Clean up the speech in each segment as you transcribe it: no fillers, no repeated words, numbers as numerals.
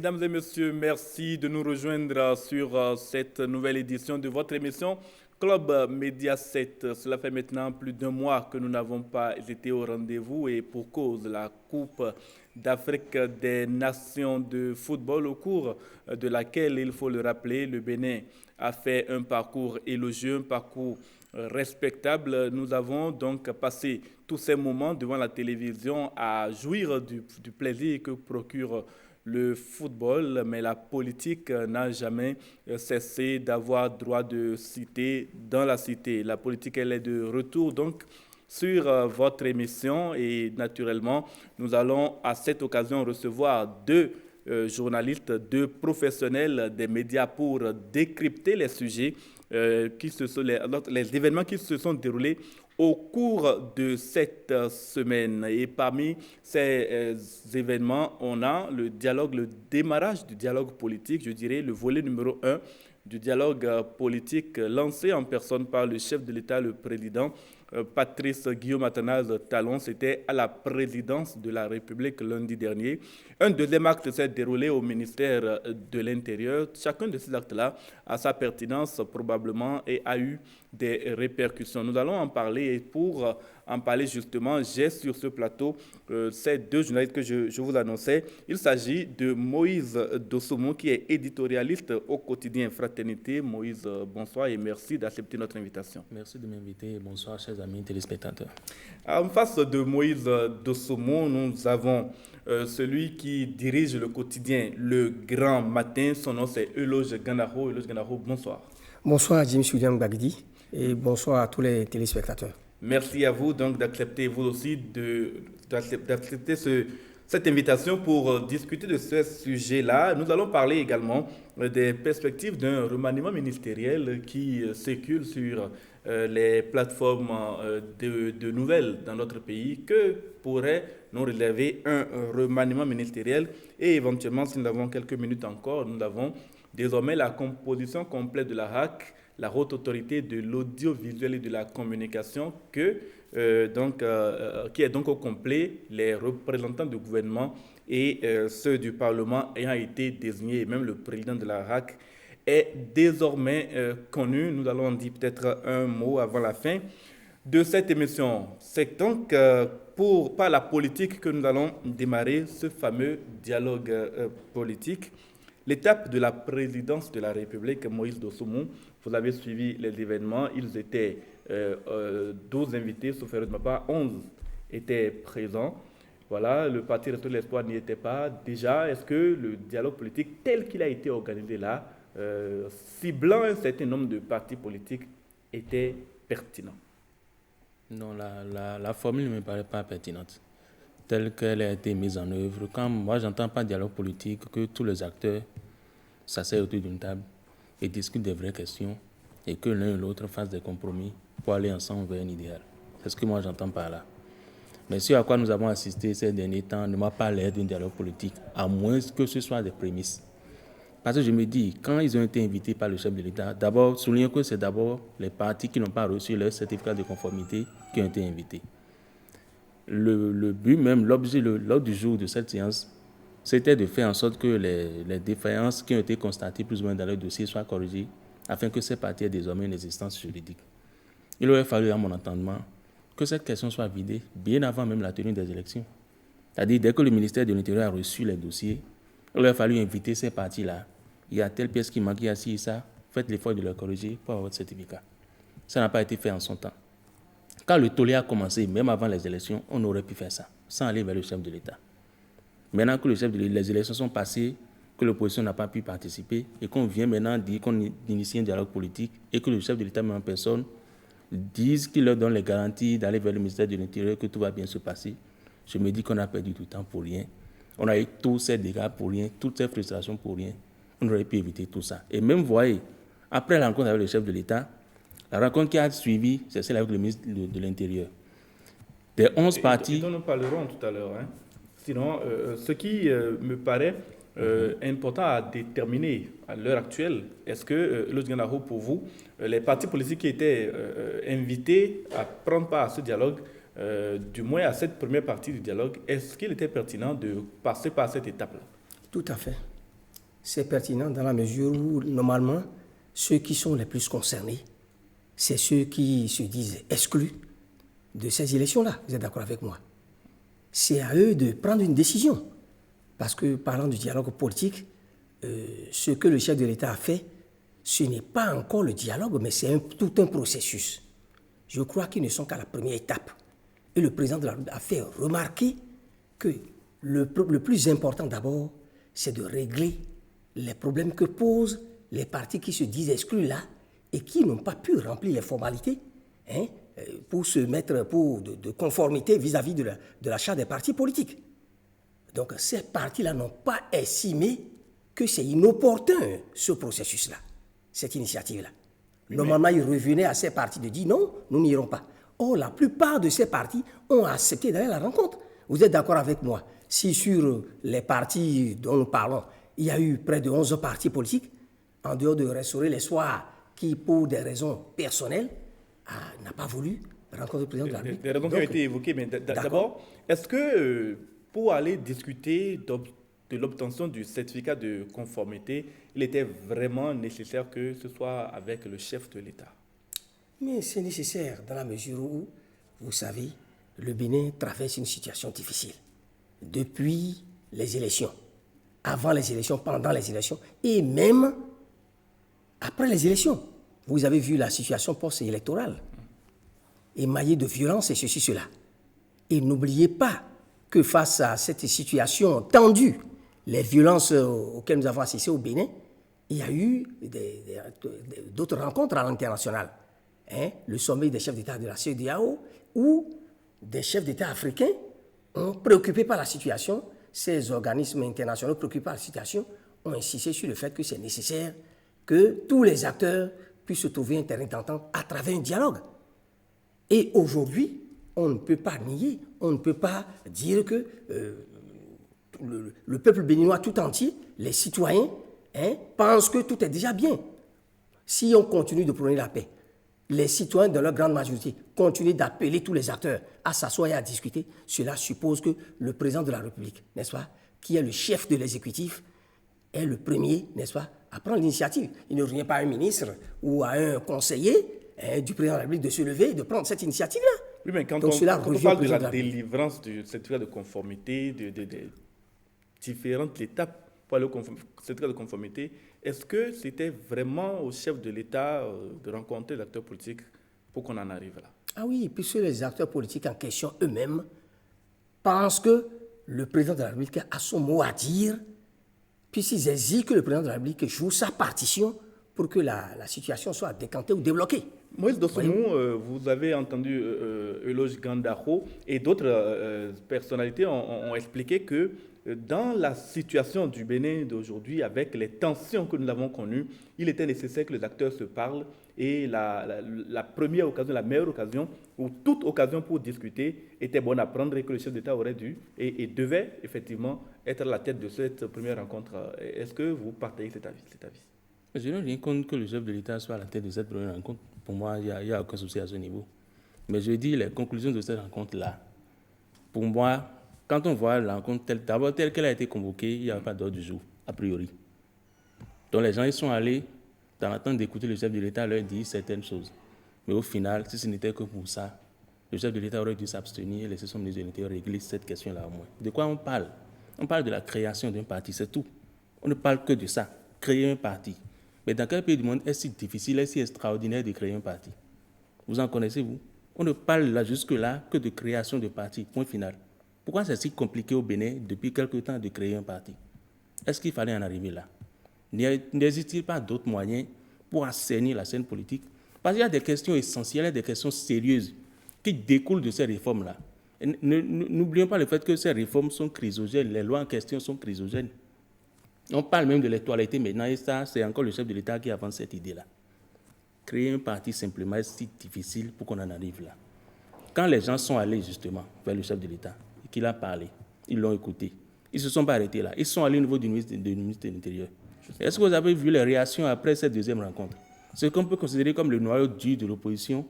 Mesdames et messieurs, merci de nous rejoindre sur cette nouvelle édition de votre émission Club Média 7. Cela fait maintenant plus d'un mois que nous n'avons pas été au rendez-vous et pour cause, la Coupe d'Afrique des Nations de football au cours de laquelle, il faut le rappeler, le Bénin a fait un parcours élogieux, un parcours respectable. Nous avons donc passé tous ces moments devant la télévision à jouir du plaisir que procure le football, mais la politique n'a jamais cessé d'avoir droit de cité dans la cité. La politique, elle est de retour donc sur votre émission et naturellement, nous allons à cette occasion recevoir deux journalistes, deux professionnels des médias pour décrypter les sujets les événements qui se sont déroulés au cours de cette semaine. Et parmi ces événements, on a le dialogue, le démarrage du dialogue politique, je dirais le volet numéro 1 du dialogue politique lancé en personne par le chef de l'État, le président Patrice Guillaume Athanase Talon. C'était à la présidence de la République lundi dernier. Un deuxième acte s'est déroulé au ministère de l'Intérieur. Chacun de ces actes-là a sa pertinence probablement et a eu des répercussions. Nous allons en parler et pour en parler justement, j'ai sur ce plateau ces deux journalistes que je vous annonçais. Il s'agit de Moïse Dossomo qui est éditorialiste au quotidien Fraternité. Moïse, bonsoir et merci d'accepter notre invitation. Merci de m'inviter et bonsoir chers amis téléspectateurs. En face de Moïse Dossomo, nous avons celui qui dirige le quotidien Le Grand Matin. Son nom c'est Eloge Ganaro. Eloge Ganaro, bonsoir. Bonsoir Jim Soudiam Bagdi et bonsoir à tous les téléspectateurs. Merci à vous donc d'accepter vous aussi d'accepter cette invitation pour discuter de ce sujet-là. Nous allons parler également des perspectives d'un remaniement ministériel qui circule sur les plateformes de nouvelles dans notre pays. Que pourrait nous réserver un remaniement ministériel? Et éventuellement, si nous avons quelques minutes encore, nous avons désormais la composition complète de la HAC, la haute autorité de l'audiovisuel et de la communication, qui est donc au complet, les représentants du gouvernement et ceux du Parlement ayant été désignés, et même le président de la HAC est désormais connu. Nous allons en dire peut-être un mot avant la fin de cette émission. C'est donc par la politique que nous allons démarrer ce fameux dialogue politique. L'étape de la présidence de la République, Moïse Dossomo, vous avez suivi les événements. Ils étaient 12 invités, sauf erreur de ma part, 11 étaient présents. Voilà, le Parti Retour de l'Espoir n'y était pas. Déjà, est-ce que le dialogue politique tel qu'il a été organisé là, ciblant un certain nombre de partis politiques, était pertinent? Non, la formule ne me paraît pas pertinente, telle qu'elle a été mise en œuvre. Quand moi, j'entends pas dialogue politique, que tous les acteurs s'asseyent autour d'une table et discutent des vraies questions et que l'un et l'autre fassent des compromis pour aller ensemble vers un idéal. C'est ce que moi, j'entends par là. Mais ce à quoi nous avons assisté ces derniers temps ne m'a pas l'air d'un dialogue politique, à moins que ce soit des prémices. Parce que je me dis, quand ils ont été invités par le chef de l'État, d'abord, soulignons que c'est d'abord les partis qui n'ont pas reçu leur certificat de conformité qui ont été invités. Le but même, l'objet, l'ordre du jour de cette séance, c'était de faire en sorte que les défaillances qui ont été constatées plus ou moins dans le dossier soient corrigées afin que ces partis aient désormais une existence juridique. Il aurait fallu, à mon entendement, que cette question soit vidée bien avant même la tenue des élections. C'est-à-dire, dès que le ministère de l'Intérieur a reçu les dossiers, il aurait fallu inviter ces partis-là. Il y a telle pièce qui manque, il y a ci et ça, faites l'effort de le corriger pour avoir votre certificat. Ça n'a pas été fait en son temps. Quand le tollé a commencé, même avant les élections, on aurait pu faire ça, sans aller vers le chef de l'État. Maintenant que les élections sont passées, que l'opposition n'a pas pu participer, et qu'on vient maintenant dire qu'on initie un dialogue politique, et que le chef de l'État, même en personne, dise qu'il leur donne les garanties d'aller vers le ministère de l'Intérieur, que tout va bien se passer, je me dis qu'on a perdu du temps pour rien. On a eu tous ces dégâts pour rien, toutes ces frustrations pour rien. On aurait pu éviter tout ça. Et même, vous voyez, après la rencontre avec le chef de l'État, la rencontre qui a suivi, c'est celle avec le ministre de l'Intérieur. Des 11 partis... Dont nous parlerons tout à l'heure. Hein. Sinon, ce qui me paraît important à déterminer à l'heure actuelle, est-ce que, Eloge Ganaro, pour vous, les partis politiques qui étaient invités à prendre part à ce dialogue, du moins à cette première partie du dialogue, est-ce qu'il était pertinent de passer par cette étape-là? Tout à fait. C'est pertinent dans la mesure où, normalement, ceux qui sont les plus concernés, c'est ceux qui se disent exclus de ces élections-là. Vous êtes d'accord avec moi? C'est à eux de prendre une décision. Parce que, parlant du dialogue politique, ce que le chef de l'État a fait, ce n'est pas encore le dialogue, mais c'est tout un processus. Je crois qu'ils ne sont qu'à la première étape. Et le président de la République a fait remarquer que le plus important d'abord, c'est de régler les problèmes que posent les partis qui se disent exclus là et qui n'ont pas pu remplir les formalités pour se mettre de conformité vis-à-vis de la charte des partis politiques. Donc ces partis-là n'ont pas estimé que c'est inopportun ce processus-là, cette initiative-là. Normalement, il revenait à ces partis de dire non, nous n'irons pas. Or, la plupart de ces partis ont accepté d'aller à la rencontre. Vous êtes d'accord avec moi? Si sur les partis dont nous parlons, il y a eu près de 11 partis politiques, en dehors de restaurer les soirs qui, pour des raisons personnelles, n'a pas voulu rencontrer le président de la République. Des raisons qui ont été évoquées, mais d'abord, est-ce que pour aller discuter de l'obtention du certificat de conformité, il était vraiment nécessaire que ce soit avec le chef de l'État? Mais c'est nécessaire dans la mesure où, vous savez, le Bénin traverse une situation difficile. Depuis les élections, avant les élections, pendant les élections, et même après les élections. Vous avez vu la situation post-électorale, émaillée de violence et ceci, cela. Et n'oubliez pas que face à cette situation tendue, les violences auxquelles nous avons assisté au Bénin, il y a eu d'autres rencontres à l'international. Le sommet des chefs d'État de la CEDEAO, où des chefs d'État africains préoccupés par la situation, ces organismes internationaux préoccupés par la situation, ont insisté sur le fait que c'est nécessaire que tous les acteurs puissent se trouver un terrain d'entente à travers un dialogue. Et aujourd'hui, on ne peut pas nier, on ne peut pas dire que le peuple béninois tout entier, les citoyens, pensent que tout est déjà bien. Si on continue de prôner la paix, les citoyens, dans leur grande majorité, continuent d'appeler tous les acteurs à s'asseoir et à discuter, cela suppose que le président de la République, n'est-ce pas, qui est le chef de l'exécutif, est le premier, n'est-ce pas, à prendre l'initiative. Il ne revient pas à un ministre ou à un conseiller du président de la République de se lever et de prendre cette initiative-là. Oui, mais quand Donc, on parle de la délivrance du certificat de conformité, de différentes étapes pour le certificat de conformité, est-ce que c'était vraiment au chef de l'État de rencontrer les acteurs politiques pour qu'on en arrive là? Ah oui, puisque les acteurs politiques en question eux-mêmes pensent que le président de la République a son mot à dire, puisqu'ils exigent que le président de la République joue sa partition pour que la situation soit décantée ou débloquée. Moïse Dossomou, vous avez entendu Eloge Gandaro et d'autres personnalités ont expliqué que dans la situation du Bénin d'aujourd'hui, avec les tensions que nous avons connues, il était nécessaire que les acteurs se parlent et la première occasion, la meilleure occasion, ou toute occasion pour discuter était bonne à prendre et que le chef d'État aurait dû et devait effectivement être à la tête de cette première rencontre. Est-ce que vous partagez cet avis? Je n'ai rien contre que le chef de l'État soit à la tête de cette première rencontre. Pour moi, il n'y a aucun souci à ce niveau. Mais je dis les conclusions de cette rencontre-là. Pour moi, quand on voit la rencontre telle qu'elle a été convoquée, il n'y a pas d'ordre du jour, a priori. Donc les gens ils sont allés dans l'attente d'écouter le chef de l'État leur dire certaines choses. Mais au final, si ce n'était que pour ça, le chef de l'État aurait dû s'abstenir et laisser son ministre de l'Intérieur régler cette question-là au moins. De quoi on parle? On parle de la création d'un parti, c'est tout. On ne parle que de ça, créer un parti. Mais dans quel pays du monde est-ce si difficile, est-ce si extraordinaire de créer un parti? Vous en connaissez, vous? On ne parle là jusque-là que de création de parti, point final. Pourquoi c'est si compliqué au Bénin depuis quelque temps de créer un parti? Est-ce qu'il fallait en arriver là? N'existe-t-il pas d'autres moyens pour assainir la scène politique? Parce qu'il y a des questions essentielles, des questions sérieuses qui découlent de ces réformes-là. N'oublions pas le fait que ces réformes sont chrysogènes, les lois en question sont chrysogènes. On parle même de l'actualité maintenant, et ça, c'est encore le chef de l'État qui avance cette idée-là. Créer un parti simplement est si difficile pour qu'on en arrive là. Quand les gens sont allés justement vers le chef de l'État, et qu'il a parlé, ils l'ont écouté, ils ne se sont pas arrêtés là, ils sont allés au niveau du ministre de l'Intérieur. Est-ce que vous avez vu les réactions après cette deuxième rencontre? Ce qu'on peut considérer comme le noyau dur de l'opposition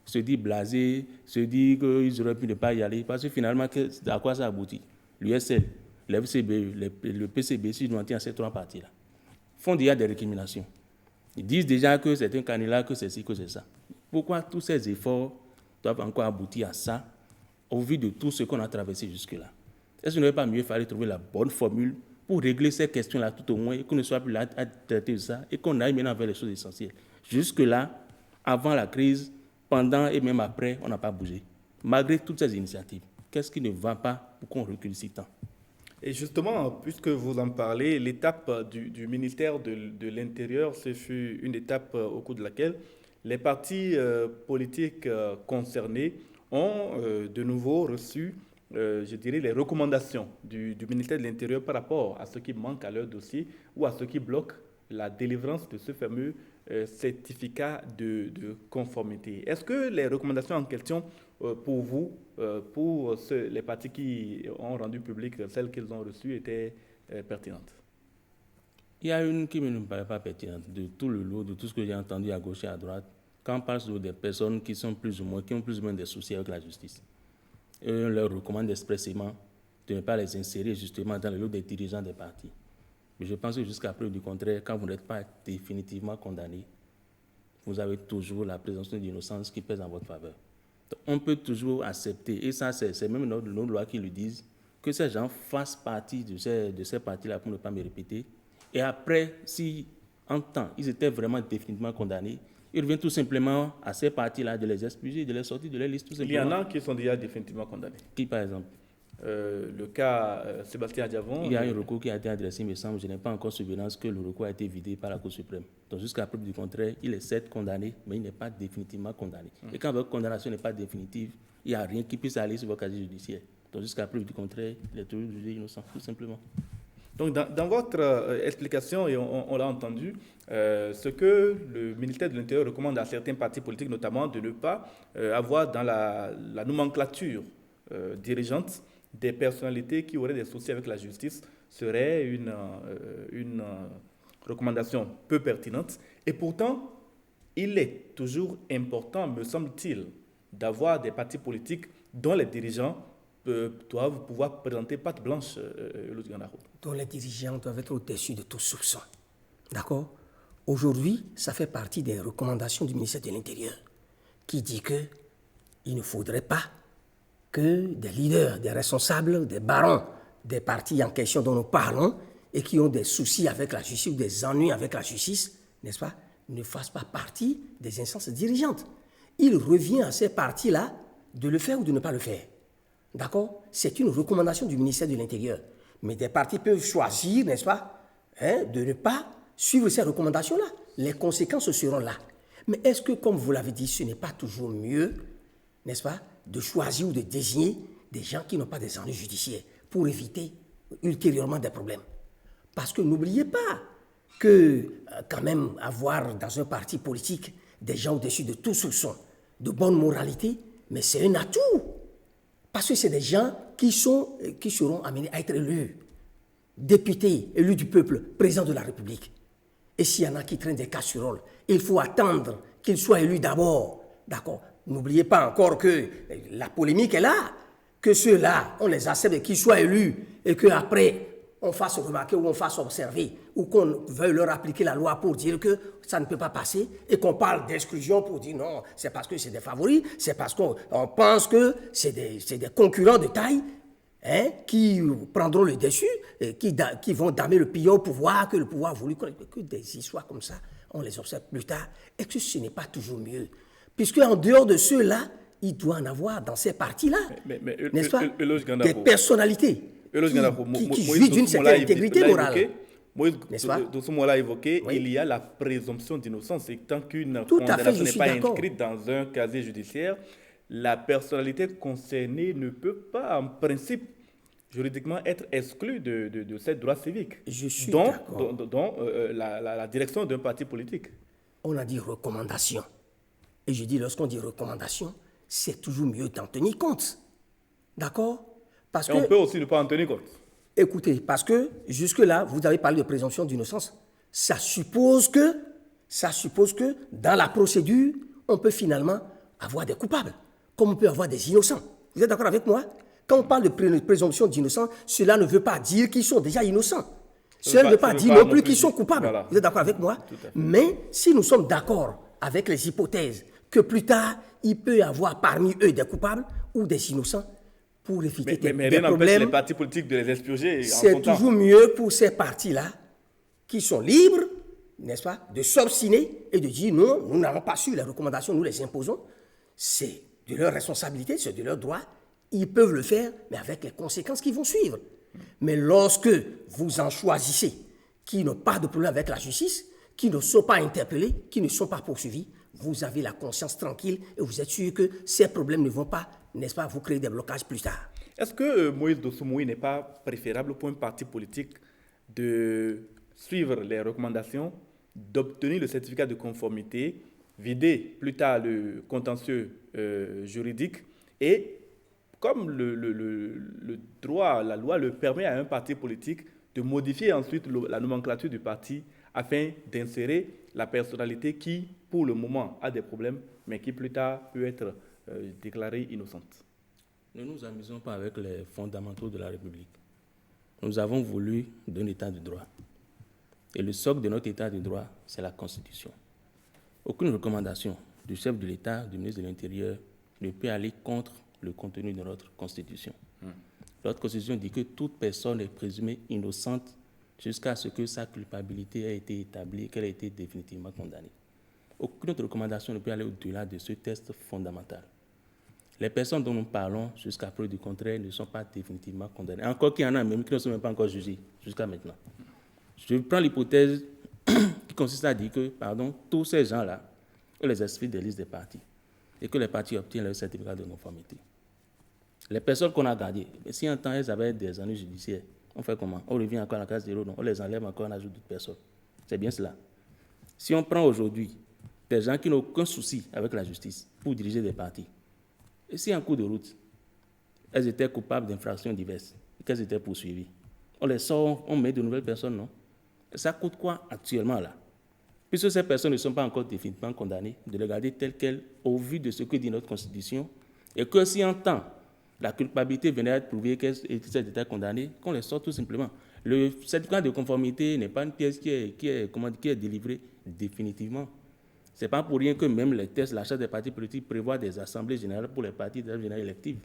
se dit blasé, se dit qu'ils auraient pu ne pas y aller, parce que finalement, à quoi ça aboutit? L'USL, le FCBE, le PCB, si nous en tient à ces trois partis-là. font déjà des récriminations. Ils disent déjà que c'est un candidat, que c'est ci, que c'est ça. Pourquoi tous ces efforts doivent encore aboutir à ça, au vu de tout ce qu'on a traversé jusque-là? Est-ce qu'il n'aurait pas mieux fallu trouver la bonne formule pour régler ces questions-là tout au moins, et qu'on ne soit plus là à traiter de ça, et qu'on aille maintenant vers les choses essentielles? Jusque-là, avant la crise, pendant et même après, on n'a pas bougé. Malgré toutes ces initiatives, qu'est-ce qui ne va pas pour qu'on recule si tant? Et justement, puisque vous en parlez, l'étape du ministère de l'Intérieur, ce fut une étape au cours de laquelle les partis politiques concernés ont de nouveau reçu, je dirais, les recommandations du ministère de l'Intérieur par rapport à ce qui manque à leur dossier ou à ce qui bloque la délivrance de ce fameux certificat de conformité. Est-ce que les recommandations en question pour vous, les partis qui ont rendu publiques celles qu'ils ont reçues, étaient pertinentes? Il y a une qui ne me paraît pas pertinente, de tout le lot, de tout ce que j'ai entendu à gauche et à droite, quand on parle sur des personnes qui ont plus ou moins des soucis avec la justice. Et on leur recommande expressément de ne pas les insérer justement dans le lot des dirigeants des partis. Mais je pense que jusqu'à preuve du contraire, quand vous n'êtes pas définitivement condamné, vous avez toujours la présomption d'innocence qui pèse en votre faveur. Donc, on peut toujours accepter, et ça c'est même nos lois qui le disent, que ces gens fassent partie de ces partis-là, pour ne pas me répéter. Et après, si en temps ils étaient vraiment définitivement condamnés, ils reviennent tout simplement à ces partis-là de les expulser, de les sortir de leur liste tout simplement. Il y en a qui sont déjà définitivement condamnés. Qui par exemple? Le cas Sébastien Adjavon. Il y a un recours qui a été adressé, il me semble, je n'ai pas encore surveillance que le recours a été vidé par la Cour suprême. Donc jusqu'à preuve du contraire, il est certes condamné, mais il n'est pas définitivement condamné. Et quand votre condamnation n'est pas définitive, il n'y a rien qui puisse aller sur votre casier judiciaire. Donc jusqu'à preuve du contraire, il est toujours jugé innocent, tout simplement. Donc dans votre explication, et on l'a entendu, ce que le ministère de l'Intérieur recommande à certains partis politiques, notamment, de ne pas avoir dans la nomenclature dirigeante des personnalités qui auraient des soucis avec la justice, serait une recommandation peu pertinente. Et pourtant, il est toujours important, me semble-t-il, d'avoir des partis politiques dont les dirigeants doivent pouvoir présenter patte blanche, dont les dirigeants doivent être au-dessus de tout soupçon. D'accord? Aujourd'hui, ça fait partie des recommandations du ministère de l'Intérieur qui dit qu'il ne faudrait pas que des leaders, des responsables, des barons des partis en question dont nous parlons et qui ont des soucis avec la justice ou des ennuis avec la justice, n'est-ce pas, ne fassent pas partie des instances dirigeantes. Il revient à ces partis-là de le faire ou de ne pas le faire. D'accord? C'est une recommandation du ministère de l'Intérieur. Mais des partis peuvent choisir, n'est-ce pas, de ne pas suivre ces recommandations-là. Les conséquences seront là. Mais est-ce que, comme vous l'avez dit, ce n'est pas toujours mieux, n'est-ce pas, de choisir ou de désigner des gens qui n'ont pas des ennuis judiciaires pour éviter ultérieurement des problèmes? Parce que n'oubliez pas que, quand même, avoir dans un parti politique des gens au-dessus de tout soupçon, de bonne moralité, mais c'est un atout. Parce que c'est des gens qui seront amenés à être élus, députés, élus du peuple, président de la République. Et s'il y en a qui traînent des casseroles, il faut attendre qu'ils soient élus d'abord. D'accord? N'oubliez pas encore que la polémique est là, que ceux-là, on les accepte, qu'ils soient élus, et qu'après, on fasse remarquer ou on fasse observer, ou qu'on veuille leur appliquer la loi pour dire que ça ne peut pas passer, et qu'on parle d'exclusion pour dire non, c'est parce que c'est des favoris, c'est parce qu'on pense que c'est des concurrents de taille, qui prendront le dessus, et qui vont damer le pays au pouvoir, que le pouvoir a voulu, que des histoires comme ça, on les observe plus tard. Est-ce que ce n'est pas toujours mieux? Puisque en dehors de ceux-là, il doit en avoir dans ces partis-là, n'est-ce pas, des personnalités qui jouissent d'une certaine intégrité morale. Moïse Dossoumo l'a évoqué, oui. Il y a la présomption d'innocence. Et tant qu'une condamnation n'est pas inscrite dans un casier judiciaire, la personnalité concernée ne peut pas, en principe, juridiquement, être exclue de ses droits civiques. Je suis dont la direction d'un parti politique. On a dit recommandation. Et je dis, lorsqu'on dit recommandation, c'est toujours mieux d'en tenir compte. D'accord? Parce on peut aussi ne pas en tenir compte. Écoutez, parce que jusque-là, vous avez parlé de présomption d'innocence. Ça suppose que dans la procédure, on peut finalement avoir des coupables, comme on peut avoir des innocents. Vous êtes d'accord avec moi? Quand on parle de présomption d'innocence, cela ne veut pas dire qu'ils sont déjà innocents. Cela ne veut pas dire non plus qu'ils sont coupables. Voilà. Vous êtes d'accord avec moi? Mais si nous sommes d'accord avec les hypothèses que plus tard, il peut y avoir parmi eux des coupables ou des innocents, pour éviter Mais des rien n'empêche les problèmes, partis politiques de les expurger en son c'est temps. toujours mieux pour ces partis-là qui sont libres, n'est-ce pas, de s'obstiner et de dire non, nous n'avons pas su les recommandations, nous les imposons. C'est de leur responsabilité, c'est de leur droit. Ils peuvent le faire, mais avec les conséquences qui vont suivre. Mais lorsque vous en choisissez qui n'ont pas de problème avec la justice, qui ne sont pas interpellés, qui ne sont pas poursuivis, vous avez la conscience tranquille et vous êtes sûr que ces problèmes ne vont pas, n'est-ce pas, vous créer des blocages plus tard. Est-ce que Moïse Dossomoui n'est pas préférable pour un parti politique de suivre les recommandations, d'obtenir le certificat de conformité, vider plus tard le contentieux juridique et, comme le droit, la loi le permet à un parti politique, de modifier ensuite la nomenclature du parti afin d'insérer la personnalité qui, pour le moment, a des problèmes, mais qui plus tard peut être déclarée innocente? Ne nous amusons pas avec les fondamentaux de la République. Nous avons voulu d'un état de droit. Et le socle de notre état de droit, c'est la Constitution. Aucune recommandation du chef de l'État, du ministre de l'Intérieur, ne peut aller contre le contenu de notre Constitution. Notre Constitution dit que toute personne est présumée innocente jusqu'à ce que sa culpabilité ait été établie, qu'elle ait été définitivement condamnée. Aucune autre recommandation ne peut aller au-delà de ce test fondamental. Les personnes dont nous parlons, jusqu'à preuve du contraire, ne sont pas définitivement condamnées. Encore qu'il y en a même qui ne sont même pas encore jugés jusqu'à maintenant. Je prends l'hypothèse qui consiste à dire que, tous ces gens-là, on les inscrit des listes des partis et que les partis obtiennent leur certificat de conformité. Les personnes qu'on a gardées, si en temps elles avaient des ennuis judiciaires, on fait comment? On revient encore à la case 0, non? On les enlève encore, on ajoute d'autres personnes. C'est bien cela. Si on prend aujourd'hui des gens qui n'ont aucun souci avec la justice pour diriger des partis, et si en cours de route, elles étaient coupables d'infractions diverses, et qu'elles étaient poursuivies, on les sort, on met de nouvelles personnes, non? Et ça coûte quoi actuellement là? Puisque ces personnes ne sont pas encore définitivement condamnées, de les garder telles quelles au vu de ce que dit notre Constitution, et que si en temps la culpabilité venait à être prouvée qu'elles étaient condamnées, qu'on les sorte tout simplement. Le certificat de conformité n'est pas une pièce qui est délivrée définitivement. Ce n'est pas pour rien que même les tests, la charte des partis politiques prévoit des assemblées générales pour les partis générales électives.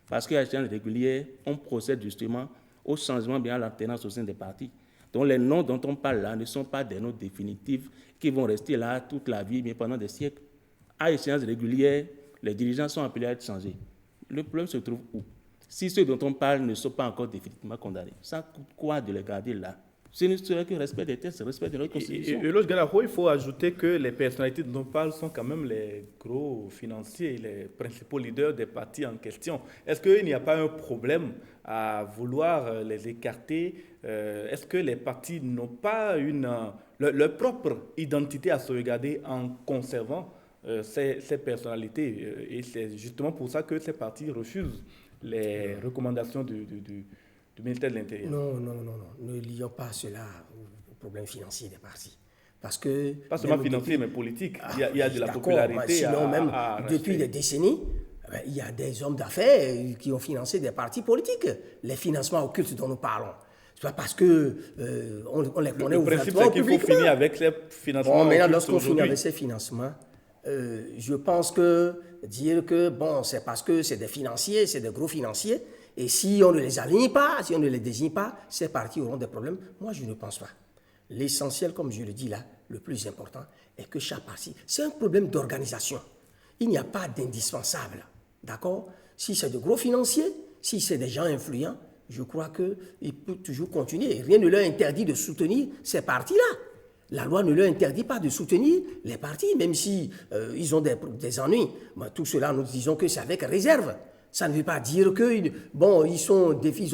Parce qu'à l'échéance régulière, on procède justement au changement bien à l'alternance au sein des partis. Donc les noms dont on parle là ne sont pas des noms définitifs qui vont rester là toute la vie, mais pendant des siècles. À échéance régulière, les dirigeants sont appelés à être changés. Le problème se trouve où? Si ceux dont on parle ne sont pas encore définitivement condamnés, ça coûte quoi de les garder là? Ce ne serait que respect des tests, respect de notre Constitution. Et l'autre il faut ajouter que les personnalités dont on parle sont quand même les gros financiers, les principaux leaders des partis en question. Est-ce qu'il n'y a pas un problème à vouloir les écarter? Est-ce que les partis n'ont pas leur propre identité à sauvegarder en conservant ces personnalités? Et c'est justement pour ça que ces partis refusent les recommandations du ministère de l'Intérieur. Non. Ne lions pas cela au problème financier des partis. Parce que pas seulement financier, mais politique. Il y a de la popularité. Sinon, même depuis des décennies, il y a des hommes d'affaires qui ont financé des partis politiques. Les financements occultes dont nous parlons. C'est pas parce que on les connaît ouvertement. Le principe, c'est qu'il faut finir avec ces financements. Maintenant, lorsqu'on finit avec ces financements, je pense que dire que c'est parce que c'est des financiers, c'est des gros financiers, et si on ne les aligne pas, si on ne les désigne pas, ces partis auront des problèmes. Moi, je ne pense pas. L'essentiel, comme je le dis là, le plus important, est que chaque parti, c'est un problème d'organisation. Il n'y a pas d'indispensable, d'accord? Si c'est de gros financiers, si c'est des gens influents, je crois qu'ils peuvent toujours continuer. Rien ne leur interdit de soutenir ces partis-là. La loi ne leur interdit pas de soutenir les partis, même si ils ont des ennuis. Tout cela, nous disons que c'est avec réserve. Ça ne veut pas dire qu'ils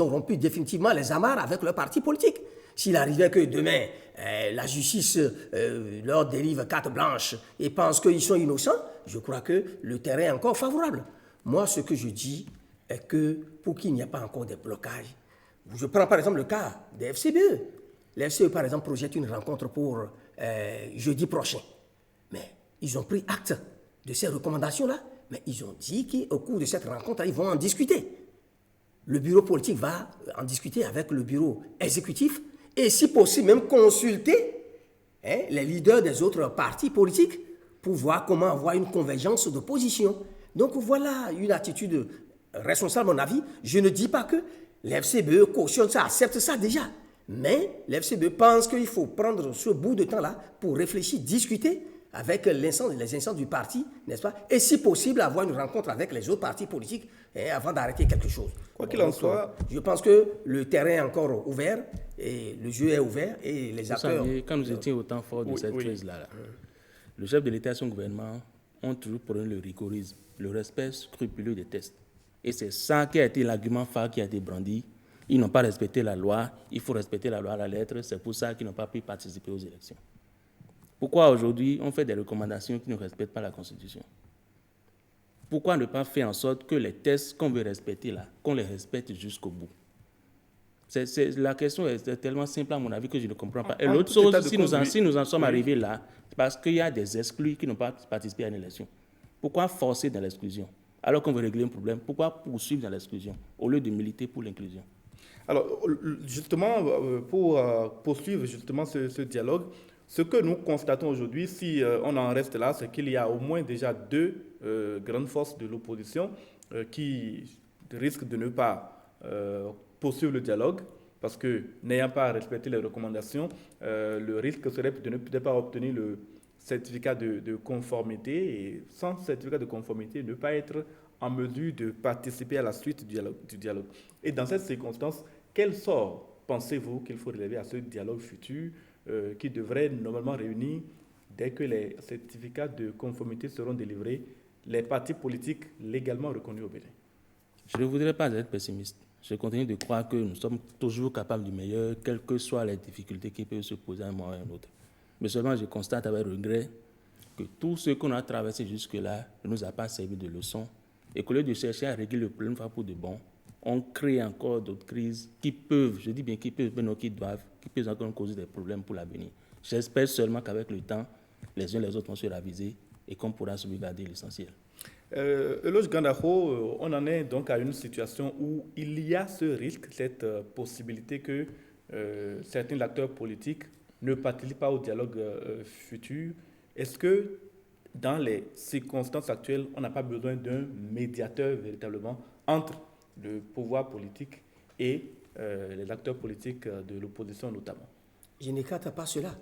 ont rompu définitivement les amarres avec leur parti politique. S'il arrivait que demain, la justice leur délivre carte blanche et pense qu'ils sont innocents, je crois que le terrain est encore favorable. Moi, ce que je dis est que pour qu'il n'y ait pas encore de blocage, je prends par exemple le cas des FCBE. Les FCBE, par exemple, projettent une rencontre pour jeudi prochain. Mais ils ont pris acte de ces recommandations-là, mais ils ont dit qu'au cours de cette rencontre, ils vont en discuter. Le bureau politique va en discuter avec le bureau exécutif et si possible même consulter les leaders des autres partis politiques pour voir comment avoir une convergence de position. Donc voilà une attitude responsable à mon avis. Je ne dis pas que l'FCBE cautionne ça, accepte ça déjà. Mais l'FCBE pense qu'il faut prendre ce bout de temps-là pour réfléchir, discuter avec les instances du parti, n'est-ce pas? Et si possible, avoir une rencontre avec les autres partis politiques avant d'arrêter quelque chose. Quoi qu'il en soit, je pense que le terrain est encore ouvert, et le jeu est ouvert, et les acteurs... Vous savez, quand nous étions au temps fort de cette crise-là, le chef de l'État et son gouvernement ont toujours prôné le rigorisme, le respect scrupuleux des tests. Et c'est ça qui a été l'argument phare qui a été brandi. Ils n'ont pas respecté la loi, il faut respecter la loi à la lettre, c'est pour ça qu'ils n'ont pas pu participer aux élections. Pourquoi aujourd'hui on fait des recommandations qui ne respectent pas la Constitution? Pourquoi ne pas faire en sorte que les tests qu'on veut respecter là, qu'on les respecte jusqu'au bout? La question est tellement simple à mon avis que je ne comprends pas. Et l'autre chose, si nous en sommes arrivés là, c'est parce qu'il y a des exclus qui n'ont pas participé à une élection. Pourquoi forcer dans l'exclusion? Alors qu'on veut régler un problème, pourquoi poursuivre dans l'exclusion au lieu de militer pour l'inclusion? Alors, justement, pour poursuivre justement ce dialogue, ce que nous constatons aujourd'hui, si on en reste là, c'est qu'il y a au moins déjà deux grandes forces de l'opposition qui risquent de ne pas poursuivre le dialogue, parce que n'ayant pas respecté les recommandations, le risque serait de ne peut-être pas obtenir le certificat de conformité, et sans certificat de conformité, ne pas être en mesure de participer à la suite du dialogue. Et dans cette circonstance, quel sort pensez-vous qu'il faut relever à ce dialogue futur qui devrait normalement réunir, dès que les certificats de conformité seront délivrés, les partis politiques légalement reconnus au Bénin? Je ne voudrais pas être pessimiste. Je continue de croire que nous sommes toujours capables du meilleur, quelles que soient les difficultés qui peuvent se poser à un moment ou à un autre. Mais seulement je constate avec regret que tout ce qu'on a traversé jusque-là ne nous a pas servi de leçon, et qu'au lieu de chercher à régler le problème pour de bon, on crée encore d'autres crises qui peuvent, je dis bien qui peuvent, mais non qui doivent, qui peuvent encore causer des problèmes pour l'avenir. J'espère seulement qu'avec le temps, les uns les autres vont se raviser et qu'on pourra sauvegarder l'essentiel. Eloge Gandakho, on en est donc à une situation où il y a ce risque, cette possibilité que certains acteurs politiques ne participent pas au dialogue futur. Est-ce que dans les circonstances actuelles, on n'a pas besoin d'un médiateur véritablement entre le pouvoir politique et les acteurs politiques de l'opposition notamment? Je n'écarte pas cela.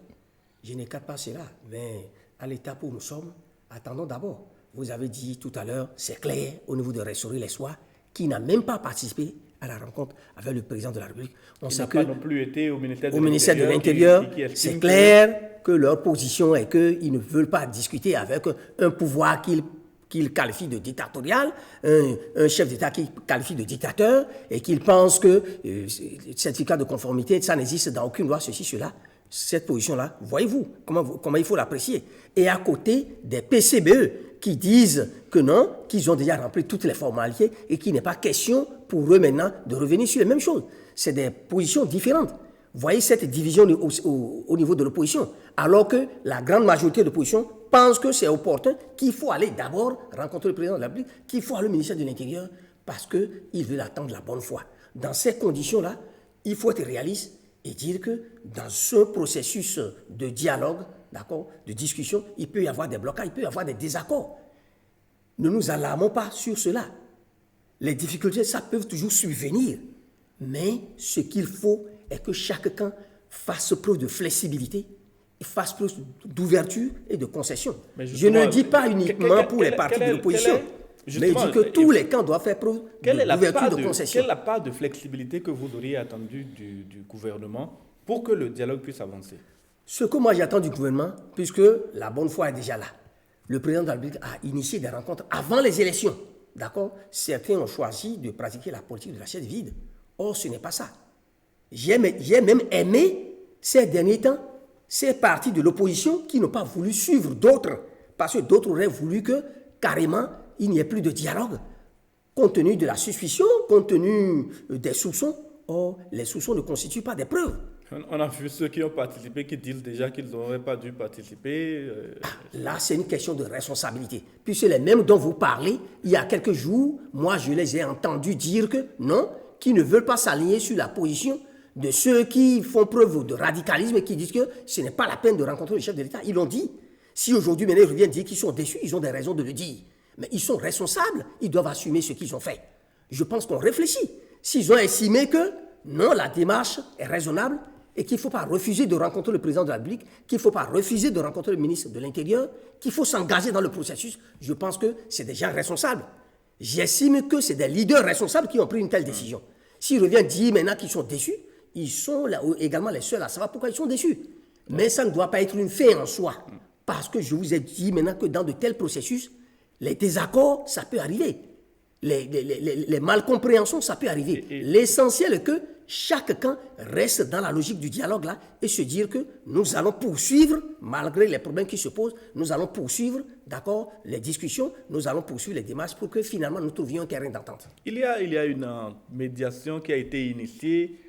Mais à l'étape où nous sommes, attendons d'abord. Vous avez dit tout à l'heure, c'est clair, au niveau de Restaurer les Soirs, qui n'a même pas participé à la rencontre avec le président de la République. On sait que non plus été au ministère de l'Intérieur. C'est clair que leur position est qu'ils ne veulent pas discuter avec un pouvoir qu'ils qualifient de dictatorial, un chef d'État qu'ils qualifient de dictateur, et qu'ils pensent que le certificat de conformité, ça n'existe dans aucune loi, ceci, cela. Cette position-là, voyez-vous comment il faut l'apprécier. Et à côté des PCBE qui disent que non, qu'ils ont déjà rempli toutes les formalités et qu'il n'est pas question pour eux maintenant de revenir sur les mêmes choses. C'est des positions différentes. Voyez cette division au niveau de l'opposition. Alors que la grande majorité de l'opposition pense que c'est opportun, qu'il faut aller d'abord rencontrer le président de la République, qu'il faut aller au ministère de l'Intérieur parce qu'ils veulent attendre la bonne foi. Dans ces conditions-là, il faut être réaliste et dire que dans ce processus de dialogue, d'accord, de discussion, il peut y avoir des blocages, il peut y avoir des désaccords. Ne nous alarmons pas sur cela. Les difficultés, ça peut toujours survenir. Mais ce qu'il faut est que chaque camp fasse preuve de flexibilité, fasse preuve d'ouverture et de concession. Je ne dis pas uniquement pour les partis de l'opposition, mais je dis que tous les camps doivent faire preuve d'ouverture et de concession. Quelle est la part de flexibilité que vous auriez attendue du gouvernement pour que le dialogue puisse avancer? Ce que moi j'attends du gouvernement, puisque la bonne foi est déjà là. Le président de la République a initié des rencontres avant les élections. D'accord? Certains ont choisi de pratiquer la politique de la chaise vide. Or, ce n'est pas ça. J'ai même aimé ces derniers temps ces partis de l'opposition qui n'ont pas voulu suivre d'autres, parce que d'autres auraient voulu que, carrément, il n'y ait plus de dialogue, compte tenu de la suspicion, compte tenu des soupçons. Or, les soupçons ne constituent pas des preuves. On a vu ceux qui ont participé qui disent déjà qu'ils n'auraient pas dû participer. Là, c'est une question de responsabilité. Puisque les mêmes dont vous parlez, il y a quelques jours, moi, je les ai entendus dire que non, qu'ils ne veulent pas s'aligner sur la position de ceux qui font preuve de radicalisme et qui disent que ce n'est pas la peine de rencontrer le chef de l'État. Ils l'ont dit. Si aujourd'hui, maintenant, ils reviennent dire qu'ils sont déçus, ils ont des raisons de le dire. Mais ils sont responsables, ils doivent assumer ce qu'ils ont fait. Je pense qu'on réfléchit. S'ils ont estimé que non, la démarche est raisonnable et qu'il ne faut pas refuser de rencontrer le président de la République, qu'il ne faut pas refuser de rencontrer le ministre de l'Intérieur, qu'il faut s'engager dans le processus, je pense que c'est des gens responsables. J'estime que c'est des leaders responsables qui ont pris une telle décision. S'ils reviennent dire maintenant qu'ils sont déçus, ils sont là également les seuls à savoir pourquoi ils sont déçus. Mais ça ne doit pas être une fin en soi. Parce que je vous ai dit maintenant que dans de tels processus, les désaccords, ça peut arriver. Les malcompréhensions, ça peut arriver. L'essentiel est que chaque camp reste dans la logique du dialogue là et se dire que nous allons poursuivre, malgré les problèmes qui se posent, nous allons poursuivre, d'accord, les discussions, nous allons poursuivre les démarches pour que finalement nous trouvions un terrain d'entente. Il y a une médiation qui a été initiée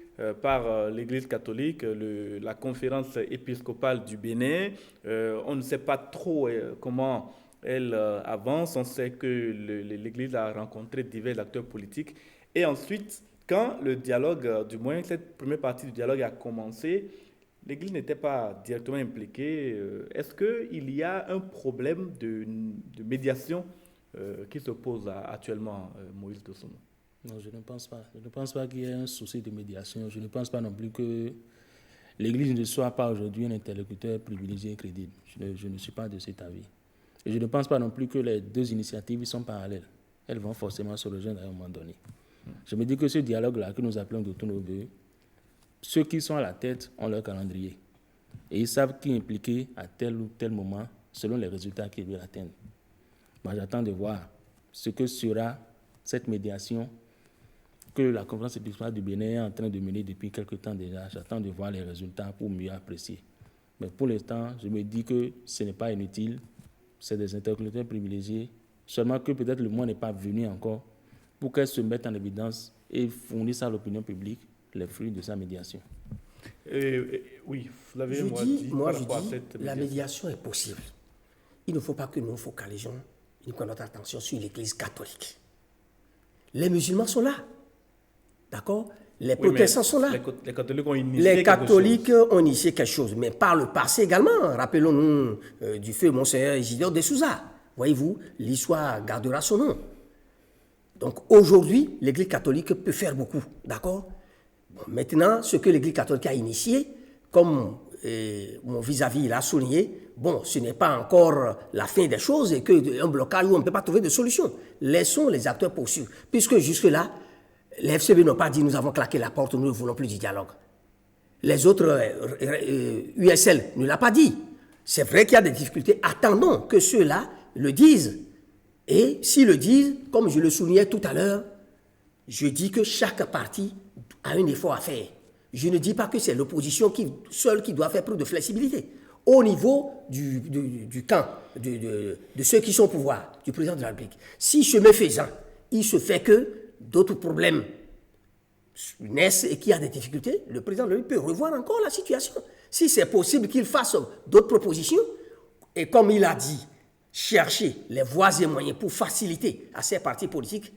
par l'Église catholique, la conférence épiscopale du Bénin. On ne sait pas trop comment elle avance. On sait que l'Église a rencontré divers acteurs politiques. Et ensuite, quand le dialogue, du moins cette première partie du dialogue a commencé, l'Église n'était pas directement impliquée. Est-ce qu'il y a un problème de médiation qui se pose actuellement, Moïse Dosunmu? Non, je ne pense pas. Je ne pense pas qu'il y ait un souci de médiation. Je ne pense pas non plus que l'Église ne soit pas aujourd'hui un interlocuteur privilégié et crédible. Je ne suis pas de cet avis. Et je ne pense pas non plus que les deux initiatives sont parallèles. Elles vont forcément se rejoindre à un moment donné. Je me dis que ce dialogue-là que nous appelons de tous nos voeux, ceux qui sont à la tête ont leur calendrier. Et ils savent qui est impliqué à tel ou tel moment selon les résultats qu'ils veulent atteindre. Moi, j'attends de voir ce que sera cette médiation que la conférence épiscopale du Bénin est en train de mener depuis quelque temps déjà. J'attends de voir les résultats pour mieux apprécier. Mais pour l'instant, je me dis que ce n'est pas inutile. C'est des interlocuteurs privilégiés. Seulement que peut-être le moment n'est pas venu encore pour qu'elle se mette en évidence et fournisse à l'opinion publique les fruits de sa médiation. Oui, vous l'avez moi je dis la médiation est possible. Il ne faut pas que nous focalisions notre attention sur l'Église catholique. Les musulmans sont là. D'accord? Les protestants sont là. Les catholiques ont initié quelque chose. Mais par le passé également, rappelons-nous du feu Monseigneur Isidore de Souza. Voyez-vous, l'histoire gardera son nom. Donc aujourd'hui, l'Église catholique peut faire beaucoup. D'accord? Bon, maintenant, ce que l'Église catholique a initié, comme mon vis-à-vis l'a souligné, bon, ce n'est pas encore la fin des choses et qu'un blocage où on ne peut pas trouver de solution. Laissons les acteurs poursuivre. Puisque jusque-là, les FCB n'ont pas dit nous avons claqué la porte, nous ne voulons plus du dialogue. Les autres USL ne l'ont pas dit. C'est vrai qu'il y a des difficultés. Attendons que ceux-là le disent. Et s'ils le disent, comme je le soulignais tout à l'heure, je dis que chaque parti a un effort à faire. Je ne dis pas que c'est l'opposition seule qui doit faire preuve de flexibilité. Au niveau du camp, de ceux qui sont au pouvoir, du président de la République, si chemin faisant, il se fait que d'autres problèmes naissent et qu'il y a des difficultés, le président de la République peut revoir encore la situation. Si c'est possible qu'il fasse d'autres propositions, et comme il a dit, chercher les voies et moyens pour faciliter à ces partis politiques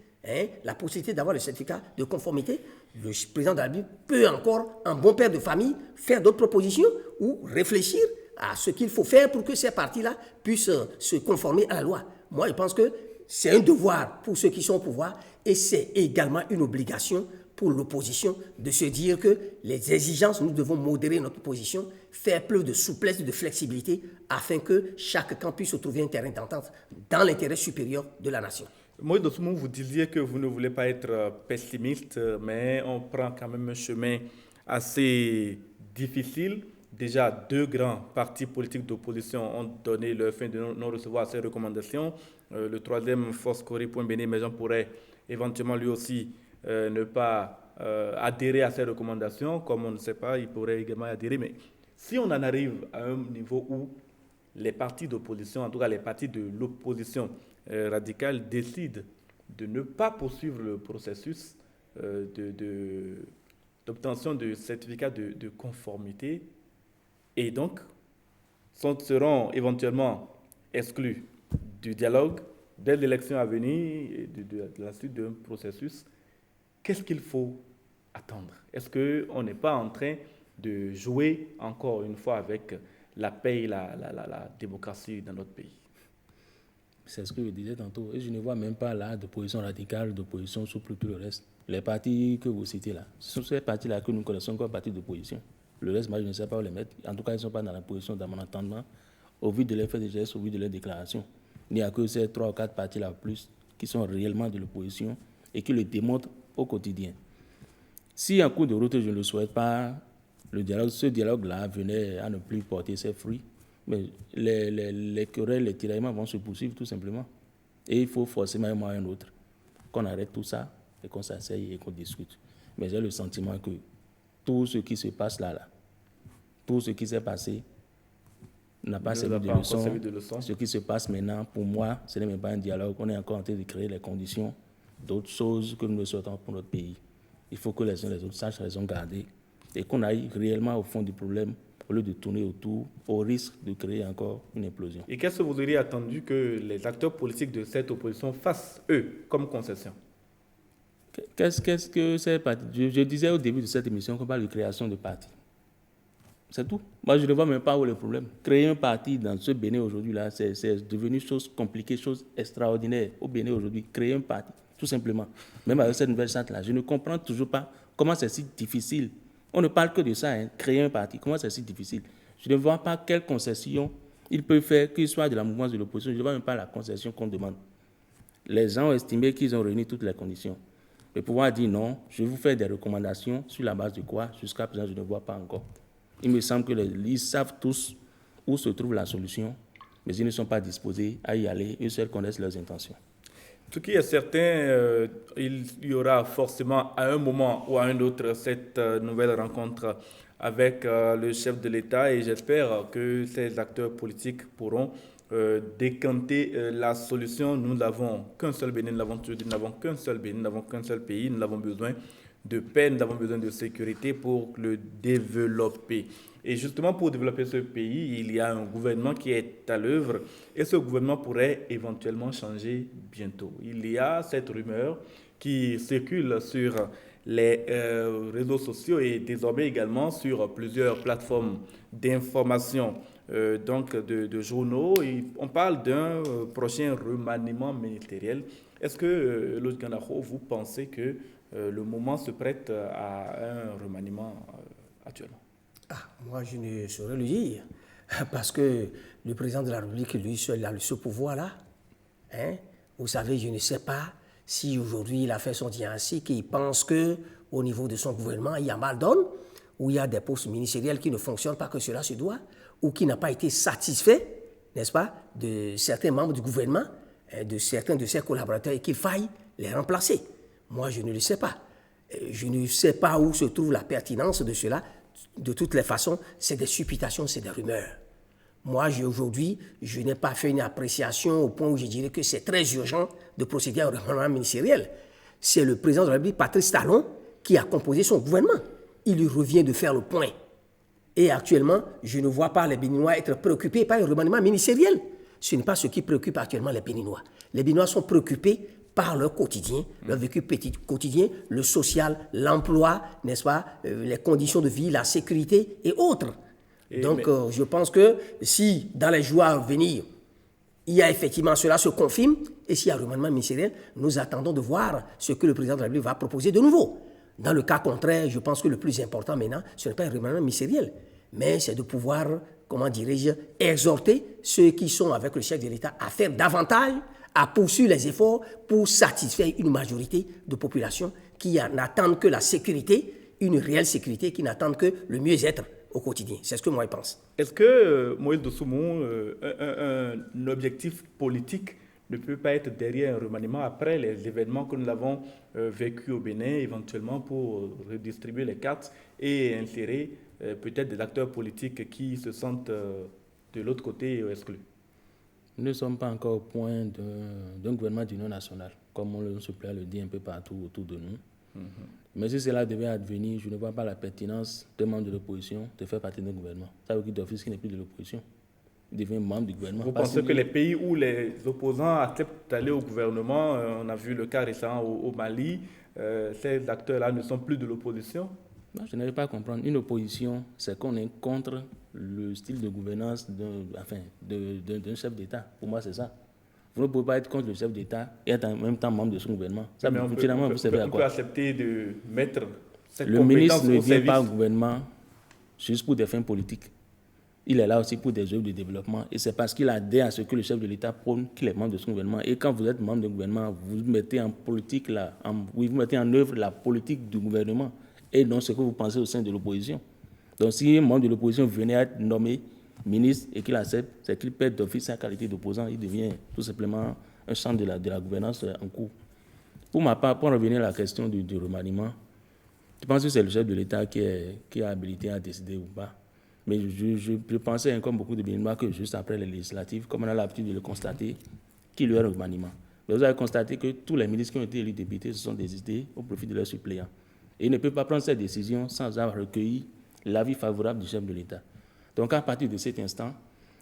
la possibilité d'avoir le certificat de conformité, le président de la République peut encore, en bon père de famille, faire d'autres propositions ou réfléchir à ce qu'il faut faire pour que ces partis-là puissent se conformer à la loi. Moi, je pense que c'est un devoir pour ceux qui sont au pouvoir et c'est également une obligation pour l'opposition de se dire que les exigences, nous devons modérer notre position, faire preuve de souplesse, de flexibilité, afin que chaque camp puisse trouver un terrain d'entente dans l'intérêt supérieur de la nation. Moïse Dosunmu, vous disiez que vous ne voulez pas être pessimiste, mais on prend quand même un chemin assez difficile. Déjà, 2 grands partis politiques d'opposition ont donné leur fin de non-recevoir à ces recommandations. Le troisième, Force Corée.Bénin Émergent, pourrait éventuellement lui aussi ne pas adhérer à ces recommandations. Comme on ne sait pas, il pourrait également adhérer. Mais si on en arrive à un niveau où les partis d'opposition, en tout cas les partis de l'opposition radicale, décident de ne pas poursuivre le processus d'obtention de certificat de conformité, et donc seront éventuellement exclus du dialogue dès l'élection à venir et de la suite d'un processus, qu'est-ce qu'il faut attendre? Est-ce qu'on n'est pas en train de jouer encore une fois avec la paix et la démocratie dans notre pays? C'est ce que je disais tantôt. Et je ne vois même pas là d'opposition radicale, d'opposition sur tout le reste. Les partis que vous citez là, ce sont ces partis-là que nous connaissons comme partis d'opposition. Le reste, moi, je ne sais pas où les mettre. En tout cas, ils ne sont pas dans la position, dans mon entendement, au vu de l'effet de gestes, au vu de leurs déclarations. Il n'y a que ces 3 ou 4 partis-là plus qui sont réellement de l'opposition et qui le démontrent au quotidien. Si en cours de route, je ne le souhaite pas, ce dialogue-là venait à ne plus porter ses fruits, mais les querelles, les tiraillements vont se poursuivre tout simplement. Et il faut forcément un moyen ou un autre qu'on arrête tout ça et qu'on s'asseye et qu'on discute. Mais j'ai le sentiment que tout ce qui se passe là, tout ce qui s'est passé n'a pas servi de leçon. Ce qui se passe maintenant, pour moi, ce n'est même pas un dialogue. On est encore en train de créer les conditions d'autres choses que nous ne souhaitons pour notre pays. Il faut que les uns et les autres sachent raison garder et qu'on aille réellement au fond du problème au lieu de tourner autour au risque de créer encore une implosion. Et qu'est-ce que vous auriez attendu que les acteurs politiques de cette opposition fassent, eux, comme concession? Qu'est-ce que c'est parti? Je disais au début de cette émission qu'on parle de création de partis. C'est tout. Moi, je ne vois même pas où est le problème. Créer un parti dans ce Bénin aujourd'hui-là, c'est devenu chose compliquée, chose extraordinaire. Au Bénin aujourd'hui, créer un parti, tout simplement. Même avec cette nouvelle charte-là, je ne comprends toujours pas comment c'est si difficile. On ne parle que de ça, hein, créer un parti. Comment c'est si difficile? Je ne vois pas quelle concession il peut faire, qu'il soit de la mouvance de l'opposition. Je ne vois même pas la concession qu'on demande. Les gens ont estimé qu'ils ont réuni toutes les conditions. Le pouvoir dit non, je vais vous faire des recommandations sur la base de quoi? Jusqu'à présent, je ne vois pas encore. Il me semble qu'ils savent tous où se trouve la solution, mais ils ne sont pas disposés à y aller. Eux seuls connaissent leurs intentions. Ce qui est certain, il y aura forcément à un moment ou à un autre cette nouvelle rencontre avec le chef de l'État et j'espère que ces acteurs politiques pourront décanter la solution. Nous n'avons qu'un seul Bénin, nous l'avons toujours dit, nous n'avons qu'un seul Bénin, nous n'avons qu'un seul pays, nous avons besoin de paix, nous avons besoin de sécurité pour le développer. Et justement, pour développer ce pays, il y a un gouvernement qui est à l'œuvre et ce gouvernement pourrait éventuellement changer bientôt. Il y a cette rumeur qui circule sur les réseaux sociaux et désormais également sur plusieurs plateformes d'information, donc de journaux. Et on parle d'un prochain remaniement ministériel. Est-ce que, Lodj Gandakho, vous pensez que le moment se prête à un remaniement actuellement? Moi, je ne saurais le dire, parce que le président de la République, lui seul, a ce pouvoir-là. Hein? Vous savez, je ne sais pas si aujourd'hui il a fait son diagnostic, qu'il pense qu'au niveau de son gouvernement, il y a mal donne, ou il y a des postes ministériels qui ne fonctionnent pas que cela se doit, ou qui n'a pas été satisfait, n'est-ce pas, de certains membres du gouvernement, de certains de ses collaborateurs, et qu'il faille les remplacer. Moi, je ne le sais pas. Je ne sais pas où se trouve la pertinence de cela. De toutes les façons, c'est des supputations, c'est des rumeurs. Moi, aujourd'hui, je n'ai pas fait une appréciation au point où je dirais que c'est très urgent de procéder à un remaniement ministériel. C'est le président de la République, Patrice Talon, qui a composé son gouvernement. Il lui revient de faire le point. Et actuellement, je ne vois pas les Béninois être préoccupés par un remaniement ministériel. Ce n'est pas ce qui préoccupe actuellement les Béninois. Les Béninois sont préoccupés par leur quotidien, leur vécu quotidien, le social, l'emploi, n'est-ce pas, les conditions de vie, la sécurité et autres. Donc, je pense que si, dans les jours à venir, il y a effectivement cela se confirme, et s'il y a un remaniement ministériel, nous attendons de voir ce que le président de la République va proposer de nouveau. Dans le cas contraire, je pense que le plus important maintenant, ce n'est pas un remaniement ministériel, mais c'est de pouvoir, comment dirais-je, exhorter ceux qui sont avec le chef de l'État à faire davantage, à poursuivre les efforts pour satisfaire une majorité de population qui n'attendent que la sécurité, une réelle sécurité, qui n'attendent que le mieux-être au quotidien. C'est ce que moi je pense. Est-ce que Moïse Dossoumo, un objectif politique ne peut pas être derrière un remaniement après les événements que nous avons vécus au Bénin, éventuellement pour redistribuer les cartes et insérer peut-être des acteurs politiques qui se sentent de l'autre côté exclus? Nous ne sommes pas encore au point d'un gouvernement d'union nationale, comme on se plaît à le dire un peu partout autour de nous. Mais si cela devait advenir, je ne vois pas la pertinence d'un membre de l'opposition de faire partie d'un gouvernement. Ça veut dire d'office qui n'est plus de l'opposition. Il devient membre du gouvernement. Vous pensez que les pays où les opposants acceptent d'aller au gouvernement, on a vu le cas récent au Mali, ces acteurs-là ne sont plus de l'opposition? Non, je n'arrive pas à comprendre. Une opposition, c'est qu'on est contre le style de gouvernance d'un chef d'État. Pour moi, c'est ça. Vous ne pouvez pas être contre le chef d'État et être en même temps membre de son gouvernement. Ça, Mais finalement, vous savez à on quoi? peut accepter de mettre cette Le compétence ministre ne au vient pas au service. gouvernement juste pour des fins politiques. Il est là aussi pour des œuvres de développement. Et c'est parce qu'il adhère à ce que le chef de l'État prône qu'il est membre de son gouvernement. Et quand vous êtes membre du gouvernement, vous mettez en politique, vous mettez en œuvre la politique du gouvernement et non ce que vous pensez au sein de l'opposition. Donc si un membre de l'opposition venait à être nommé ministre et qu'il accepte, c'est qu'il perd d'office sa qualité d'opposant. Il devient tout simplement un champ de la gouvernance en cours. Pour ma part, pour revenir à la question du remaniement, je pense que c'est le chef de l'État qui est habilité à décider ou pas. Mais je pensais, comme beaucoup de Béninois, que juste après les législatives, comme on a l'habitude de le constater, qu'il y a un remaniement. Mais vous avez constaté que tous les ministres qui ont été élus députés se sont désistés au profit de leurs suppléants. Et ils ne peuvent pas prendre cette décision sans avoir recueilli l'avis favorable du chef de l'État. Donc à partir de cet instant,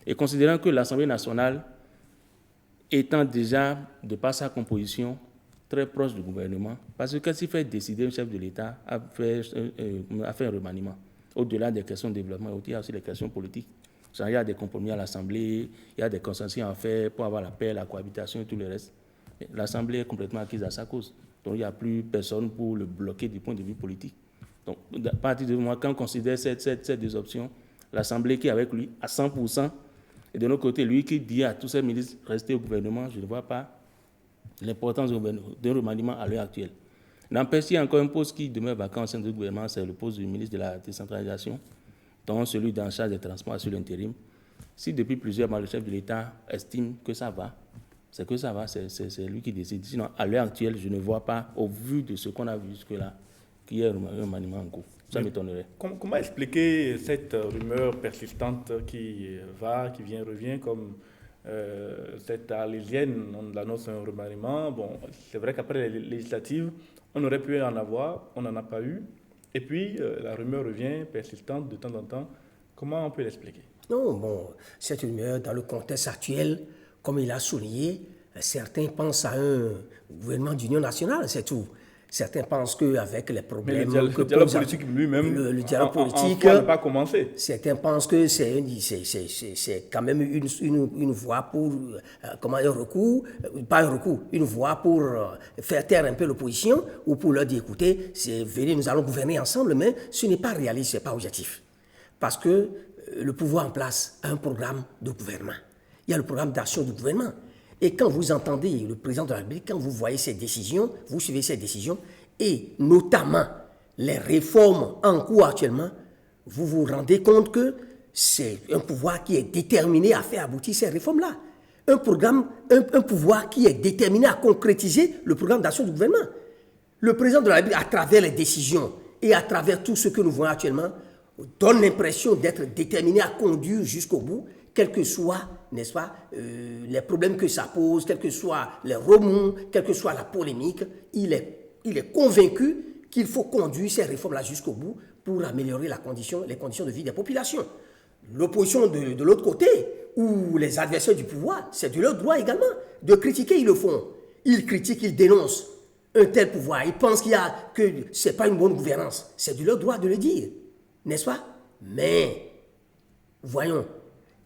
et considérant que l'Assemblée nationale, étant déjà, de par sa composition, très proche du gouvernement, parce que qu'est-ce qui fait décider un chef de l'État à faire un remaniement? Au-delà des questions de développement, il y a aussi les questions politiques. Genre, il y a des compromis à l'Assemblée, il y a des consensus à faire pour avoir la paix, la cohabitation et tout le reste. L'Assemblée est complètement acquise à sa cause. Donc, il n'y a plus personne pour le bloquer du point de vue politique. Donc, à partir de moi, quand on considère ces deux options, l'Assemblée qui est avec lui à 100%, et de l'autre côté, lui qui dit à tous ses ministres rester au gouvernement, je ne vois pas l'importance d'un remaniement à l'heure actuelle. N'empêche, il y a encore un poste qui demeure vacant au sein du gouvernement, c'est le poste du ministre de la décentralisation, dont celui d'en charge des transports sur l'intérim. Si depuis plusieurs mois, le chef de l'État estime que ça va, c'est que ça va, c'est lui qui décide. Sinon, à l'heure actuelle, je ne vois pas, au vu de ce qu'on a vu jusque-là, qu'il y ait un remaniement en cours. Ça m'étonnerait. Comment expliquer cette rumeur persistante qui va, qui vient, revient, comme cette arlésienne, on annonce un remaniement. Bon, c'est vrai qu'après les législatives, on aurait pu en avoir, on n'en a pas eu. Et puis, la rumeur revient persistante de temps en temps. Comment on peut l'expliquer? Non, bon, cette rumeur, dans le contexte actuel, comme il a souligné, certains pensent à un gouvernement d'union nationale, c'est tout. Certains pensent qu'avec les problèmes... Mais le dialogue politique lui-même, le dialogue politique n'a pas commencé. Certains pensent que c'est quand même une voie pour... comment un recours, pas un recours, une voie pour faire taire un peu l'opposition ou pour leur dire, écoutez, venez, nous allons gouverner ensemble, mais ce n'est pas réaliste, ce n'est pas objectif. Parce que le pouvoir en place a un programme de gouvernement. Il y a le programme d'action du gouvernement. Et quand vous entendez le président de la République, quand vous voyez ses décisions, vous suivez ses décisions, et notamment les réformes en cours actuellement, vous vous rendez compte que c'est un pouvoir qui est déterminé à faire aboutir ces réformes-là. Un pouvoir qui est déterminé à concrétiser le programme d'action du gouvernement. Le président de la République, à travers les décisions et à travers tout ce que nous voyons actuellement, donne l'impression d'être déterminé à conduire jusqu'au bout, quels que soient, n'est-ce pas, les problèmes que ça pose, quels que soient les remous, quelle que soit la polémique, il est convaincu qu'il faut conduire ces réformes-là jusqu'au bout pour améliorer les conditions de vie des populations. L'opposition de l'autre côté, ou les adversaires du pouvoir, c'est de leur droit également de critiquer, ils le font. Ils critiquent, ils dénoncent un tel pouvoir. Ils pensent que ce n'est pas une bonne gouvernance. C'est de leur droit de le dire, n'est-ce pas? Mais, voyons,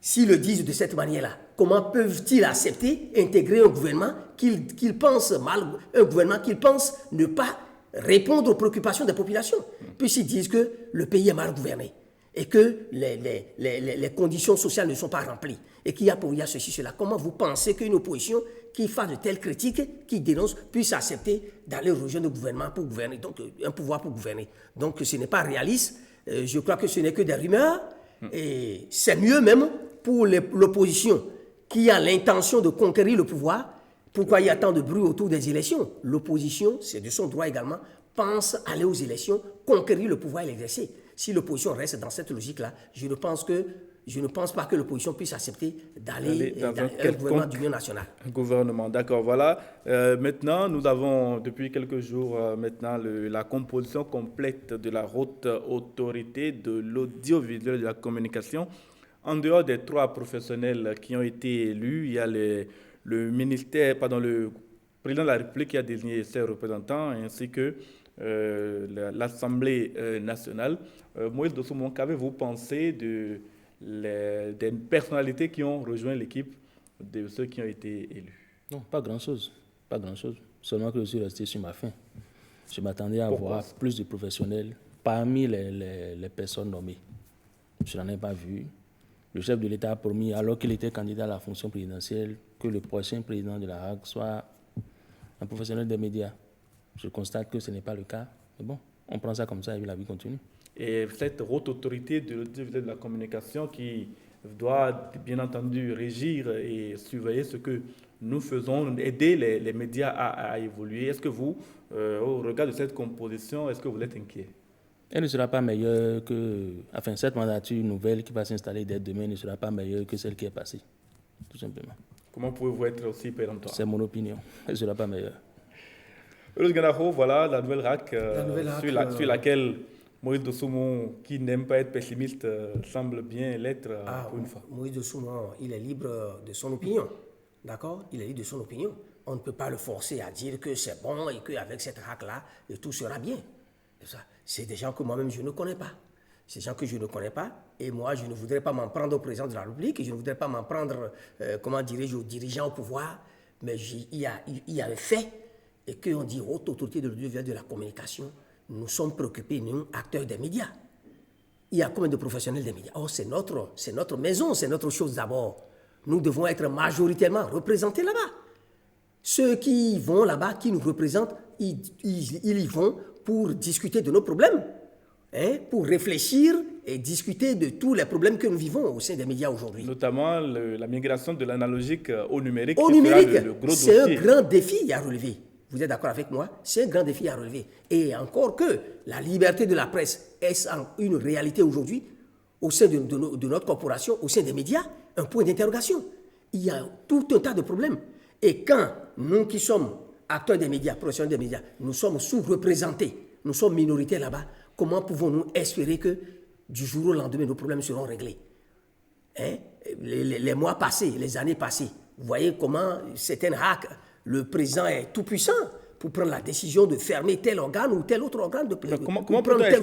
s'ils le disent de cette manière-là, comment peuvent-ils accepter, intégrer un gouvernement qu'ils pensent mal, un gouvernement qu'ils pensent ne pas répondre aux préoccupations des populations, puisqu'ils disent que le pays est mal gouverné et que les conditions sociales ne sont pas remplies et qu'il y a ceci, cela. Comment vous pensez qu'une opposition qui fasse de telles critiques, qui dénonce, puisse accepter d'aller rejoindre le gouvernement pour gouverner, donc un pouvoir pour gouverner? Donc ce n'est pas réaliste. Je crois que ce n'est que des rumeurs et c'est mieux même pour l'opposition qui a l'intention de conquérir le pouvoir. Pourquoi il y a tant de bruit autour des élections? L'opposition, c'est de son droit également, pense aller aux élections, conquérir le pouvoir et l'exercer. Si l'opposition reste dans cette logique-là, je ne pense pas que l'opposition puisse accepter d'aller dans un gouvernement d'union nationale. Un gouvernement, d'accord, voilà. Maintenant, nous avons depuis quelques jours la composition complète de la haute autorité de l'audiovisuel et de la communication. En dehors des 3 professionnels qui ont été élus, il y a le président de la République qui a désigné ses représentants ainsi que l'Assemblée nationale. Moïse Dossou, qu'avez-vous pensé des personnalités qui ont rejoint l'équipe de ceux qui ont été élus? Non, pas grand-chose. Pas grand-chose. Seulement que je suis resté sur ma faim. Je m'attendais à voir plus de professionnels parmi les personnes nommées. Je n'en ai pas vu. Le chef de l'État a promis, alors qu'il était candidat à la fonction présidentielle, que le prochain président de la Hague soit un professionnel des médias. Je constate que ce n'est pas le cas. Mais bon, on prend ça comme ça et la vie continue. Et cette haute autorité de la communication qui doit bien entendu régir et surveiller ce que nous faisons, aider les médias à évoluer. Est-ce que vous, au regard de cette composition, est-ce que vous êtes inquiet? Elle ne sera pas meilleure que... Enfin, cette mandature nouvelle qui va s'installer dès demain ne sera pas meilleure que celle qui est passée, tout simplement. Comment pouvez-vous être aussi péremptoire? C'est mon opinion. Elle ne sera pas meilleure. Eulogui Ngardaho, voilà la nouvelle RAC, sur laquelle Moïse Dossou, qui n'aime pas être pessimiste, semble bien l'être pour une fois. Moïse Dossou, il est libre de son opinion. D'accord? Il est libre de son opinion. On ne peut pas le forcer à dire que c'est bon et qu'avec cette RAC-là, tout sera bien. C'est des gens que moi-même je ne connais pas. C'est des gens que je ne connais pas. Et moi, je ne voudrais pas m'en prendre au président de la République. Et je ne voudrais pas m'en prendre, comment dirais-je, aux dirigeants au pouvoir. Mais il y a un fait. Et qu'on dit haute autorité de la communication. Nous sommes préoccupés, nous, acteurs des médias. Il y a combien de professionnels des médias? Oh, c'est notre maison, c'est notre chose d'abord. Nous devons être majoritairement représentés là-bas. Ceux qui vont là-bas, qui nous représentent, ils y vont pour discuter de nos problèmes, pour réfléchir et discuter de tous les problèmes que nous vivons au sein des médias aujourd'hui. Notamment la migration de l'analogique au numérique. Au numérique, c'est un grand défi à relever. Vous êtes d'accord avec moi? C'est un grand défi à relever. Et encore que la liberté de la presse est une réalité aujourd'hui au sein de notre corporation, au sein des médias, un point d'interrogation. Il y a tout un tas de problèmes. Et quand nous qui sommes acteurs des médias, professionnels des médias, nous sommes sous-représentés, nous sommes minoritaires là-bas, comment pouvons-nous espérer que du jour au lendemain, nos problèmes seront réglés? Les mois passés, les années passées, vous voyez comment certaines RAC, le président est tout puissant pour prendre la décision de fermer tel organe ou tel autre organe de presse.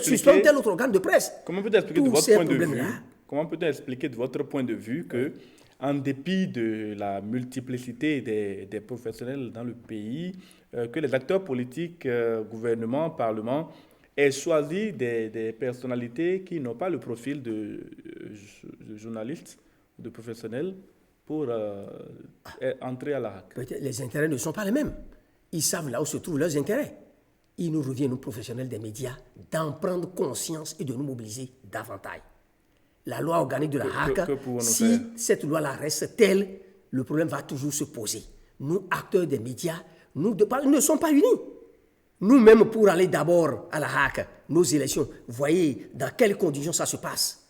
Suspendre tel autre organe de presse. Comment peut-on expliquer de votre point de vue? Comment peut-on expliquer de votre point de vue que, en dépit de la multiplicité des professionnels dans le pays, que les acteurs politiques, gouvernement, parlement, aient choisi des personnalités qui n'ont pas le profil de journalistes ou de professionnels pour entrer à la RAC? Peut-être les intérêts ne sont pas les mêmes. Ils savent là où se trouvent leurs intérêts. Il nous revient, nous professionnels des médias, d'en prendre conscience et de nous mobiliser davantage. La loi organique de la RAC, si cette loi-là reste telle, le problème va toujours se poser. Nous, acteurs des médias, nous ne sommes pas unis. Nous-mêmes, pour aller d'abord à la RAC, nos élections, vous voyez dans quelles conditions ça se passe.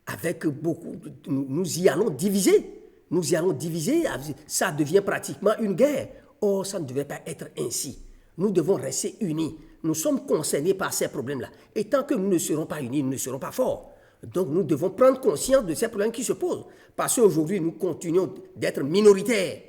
Avec beaucoup, nous y allons diviser. Nous y allons diviser, ça devient pratiquement une guerre. Or, ça ne devait pas être ainsi. Nous devons rester unis. Nous sommes concernés par ces problèmes-là. Et tant que nous ne serons pas unis, nous ne serons pas forts. Donc, nous devons prendre conscience de ces problèmes qui se posent. Parce qu'aujourd'hui, nous continuons d'être minoritaires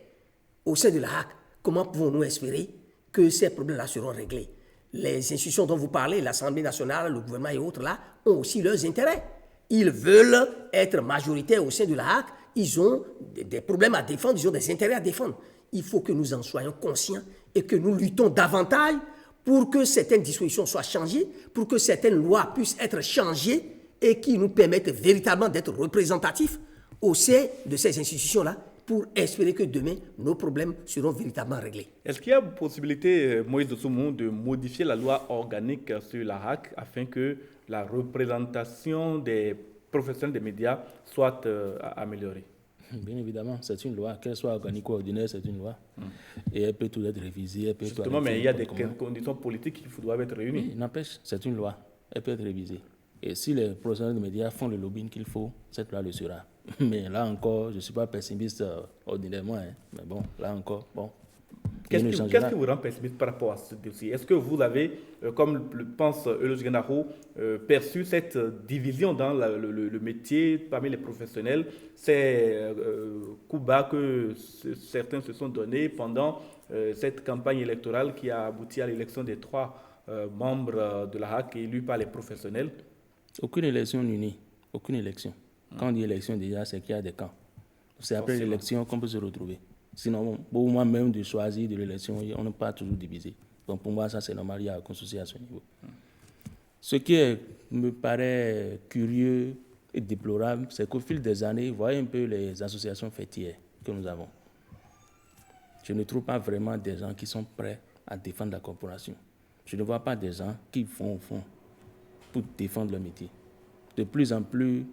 au sein de la RAC. Comment pouvons-nous espérer que ces problèmes-là seront réglés? Les institutions dont vous parlez, l'Assemblée nationale, le gouvernement et autres, là, ont aussi leurs intérêts. Ils veulent être majoritaires au sein de la RAC. Ils ont des problèmes à défendre, ils ont des intérêts à défendre. Il faut que nous en soyons conscients et que nous luttons davantage pour que certaines dispositions soient changées, pour que certaines lois puissent être changées et qui nous permettent véritablement d'être représentatifs au sein de ces institutions-là pour espérer que demain, nos problèmes seront véritablement réglés. Est-ce qu'il y a possibilité, Moïse Dossou, de modifier la loi organique sur la RAC afin que la représentation des professionnels des médias soit améliorée? Bien évidemment, c'est une loi. Qu'elle soit organique ou ordinaire, c'est une loi. Et elle peut tout être révisée. Justement, mais il y a des conditions politiques qui doivent être réunies. Oui, n'empêche, c'est une loi. Elle peut être révisée. Et si les professionnels des médias font le lobbying qu'il faut, cette loi le sera. Mais là encore, je ne suis pas pessimiste ordinairement. Mais bon, là encore, bon. Qu'est-ce qui vous rend pessimiste par rapport à ce dossier? Est-ce que vous avez, comme le pense Eulogui Ngardaho, perçu cette division dans le métier parmi les professionnels? C'est coup bas que certains se sont donnés pendant cette campagne électorale qui a abouti à l'élection des 3 membres de la HAC élus par les professionnels? Aucune élection n'unit, aucune élection. Quand on dit élection, déjà, c'est qu'il y a des camps. C'est après l'élection qu'on peut se retrouver. Sinon, pour moi, même de choisir de l'élection, on n'est pas toujours divisé. Donc pour moi, ça c'est normal, il y a aucun souci à ce niveau. Ce qui me paraît curieux et déplorable, c'est qu'au fil des années, vous voyez un peu les associations fêtières que nous avons. Je ne trouve pas vraiment des gens qui sont prêts à défendre la corporation. Je ne vois pas des gens qui vont au fond pour défendre leur métier. De plus en plus,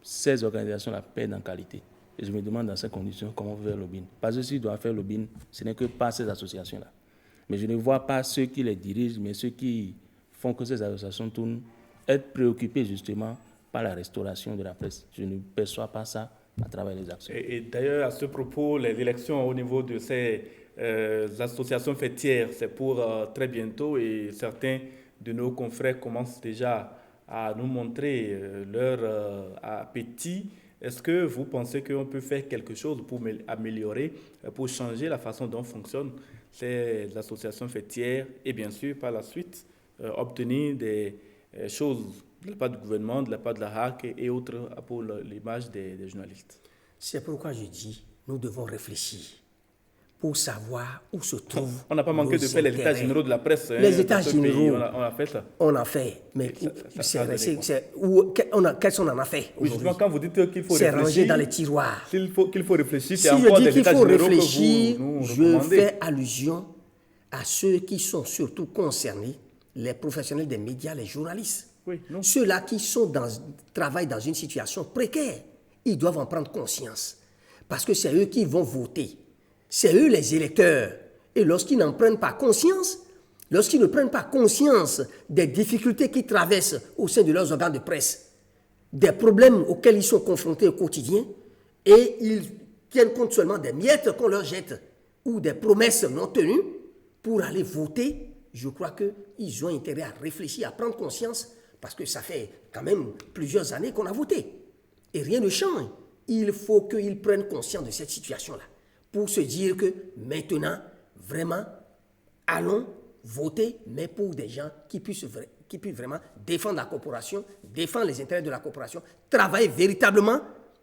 ces organisations la perdent en qualité. Et je me demande dans ces conditions comment faire le lobbying. Parce que s'ils doivent faire le lobbying, ce n'est que par ces associations-là. Mais je ne vois pas ceux qui les dirigent, mais ceux qui font que ces associations tournent, être préoccupés justement par la restauration de la presse. Je ne perçois pas ça à travers les actions. Et d'ailleurs, à ce propos, les élections au niveau de ces associations fêtières, c'est pour très bientôt et certains de nos confrères commencent déjà à nous montrer leur appétit. Est-ce que vous pensez qu'on peut faire quelque chose pour améliorer, pour changer la façon dont fonctionnent ces associations fêtières et bien sûr par la suite obtenir des choses de la part du gouvernement, de la part de la HAC et autres pour l'image des journalistes? C'est pourquoi je dis, nous devons réfléchir pour savoir où se trouve. On n'a pas manqué de faire les états généraux de la presse. Les états généraux, on a fait ça. On a fait, mais qu'est-ce qu'on en a fait? Oui, justement, quand vous dites qu'il faut réfléchir, c'est rangé dans les tiroirs. Qu'il faut réfléchir, c'est si encore je dis des qu'il états faut généraux réfléchir, que vous nous je recommandez. fais allusion à ceux qui sont surtout concernés, les professionnels des médias, les journalistes. Oui, non. Ceux-là qui travaillent dans une situation précaire, ils doivent en prendre conscience. Parce que c'est eux qui vont voter. C'est eux les électeurs. Et lorsqu'ils n'en prennent pas conscience, lorsqu'ils ne prennent pas conscience des difficultés qu'ils traversent au sein de leurs organes de presse, des problèmes auxquels ils sont confrontés au quotidien, et ils tiennent compte seulement des miettes qu'on leur jette ou des promesses non tenues pour aller voter, je crois qu'ils ont intérêt à réfléchir, à prendre conscience, parce que ça fait quand même plusieurs années qu'on a voté. Et rien ne change. Il faut qu'ils prennent conscience de cette situation-là pour se dire que maintenant, vraiment, allons voter, mais pour des gens qui puissent vraiment défendre la corporation, défendre les intérêts de la corporation, travailler véritablement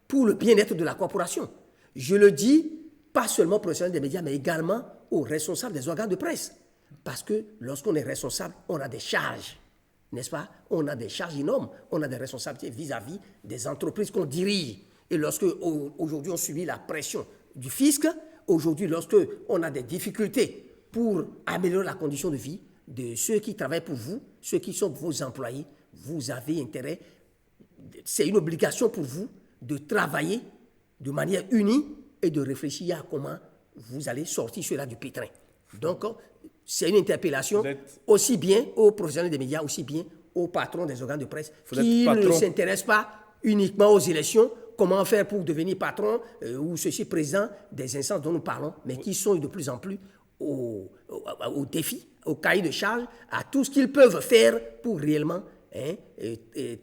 pour le bien-être de la corporation. Je le dis, pas seulement aux professionnels des médias, mais également aux responsables des organes de presse. Parce que lorsqu'on est responsable, on a des charges, n'est-ce pas? On a des charges énormes, on a des responsabilités vis-à-vis des entreprises qu'on dirige. Et lorsque aujourd'hui on subit la pression du fisc, aujourd'hui lorsque on a des difficultés pour améliorer la condition de vie de ceux qui travaillent pour vous, ceux qui sont vos employés, vous avez intérêt, c'est une obligation pour vous de travailler de manière unie et de réfléchir à comment vous allez sortir cela du pétrin. Donc, c'est une interpellation aussi bien aux professionnels des médias, aussi bien aux patrons des organes de presse qui ne s'intéressent pas uniquement aux élections, comment faire pour devenir patron ou ceci président des instances dont nous parlons, mais qui sont de plus en plus au défi, au cahier de charge, à tout ce qu'ils peuvent faire pour réellement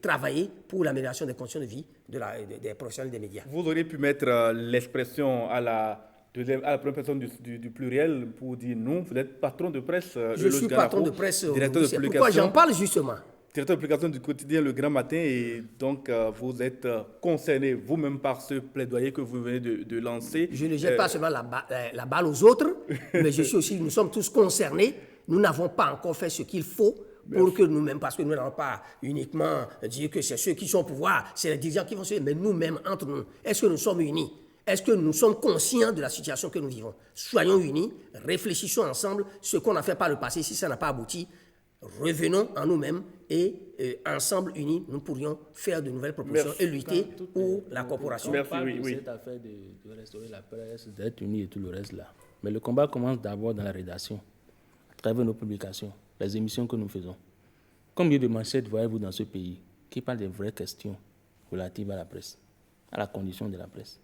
travailler pour l'amélioration des conditions de vie des professionnels des médias. Vous auriez pu mettre l'expression à la première personne du pluriel pour dire non, vous êtes patron de presse. Je suis patron de presse. Directeur de publication. Pourquoi j'en parle justement? Directeur de publication du quotidien Le Grand Matin, et donc vous êtes concerné vous-même par ce plaidoyer que vous venez de lancer. Je ne jette pas seulement la balle aux autres, mais nous sommes tous concernés. Nous n'avons pas encore fait ce qu'il faut pour que nous-mêmes, parce que nous n'allons pas uniquement dire que c'est ceux qui sont au pouvoir, c'est les dirigeants qui vont se dire, mais nous-mêmes, entre nous, est-ce que nous sommes unis? Est-ce que nous sommes conscients de la situation que nous vivons? Soyons unis, réfléchissons ensemble ce qu'on a fait par le passé. Si ça n'a pas abouti, revenons en nous-mêmes et ensemble, unis, nous pourrions faire de nouvelles propositions et lutter pour la corporation. On parle de cette affaire de restaurer la presse, d'être unis et tout le reste là. Mais le combat commence d'abord dans la rédaction, à travers nos publications, les émissions que nous faisons. Combien de manchettes voyez-vous dans ce pays qui parlent des vraies questions relatives à la presse, à la condition de la presse?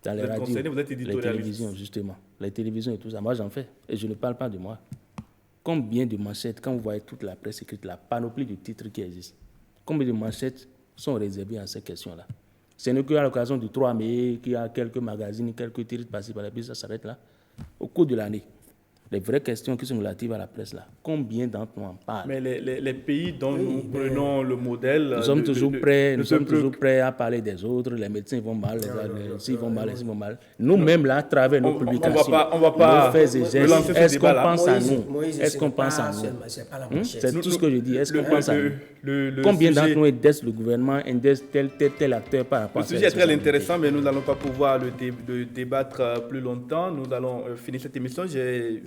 Dans les radios, les télévisions, justement. Les télévisions et tout ça, moi j'en fais. Et je ne parle pas de moi. Combien de manchettes, quand vous voyez toute la presse écrite, la panoplie de titres qui existent, combien de manchettes sont réservées à ces questions-là? Ce n'est qu'à l'occasion du 3 mai qu'il y a quelques magazines, quelques titres passés par la presse, ça s'arrête là. Au cours de l'année, les vraies questions qui sont relatives à la presse là, combien d'entre nous en parlent? Mais les pays dont nous prenons le modèle... Nous sommes toujours prêts à parler des autres, les médecins vont mal, les vont mal, ils vont mal. Nous-mêmes là, à travers nos publications, nos faits et gestes, est-ce qu'on pense à nous? Est-ce qu'on pense à nous? C'est tout ce que je dis, est-ce qu'on pense à nous? Combien d'entre nous aident le gouvernement, aident tel acteur par rapport à ça? Le sujet est très intéressant, mais nous n'allons pas pouvoir le débattre plus longtemps. Nous allons finir cette émission. J'ai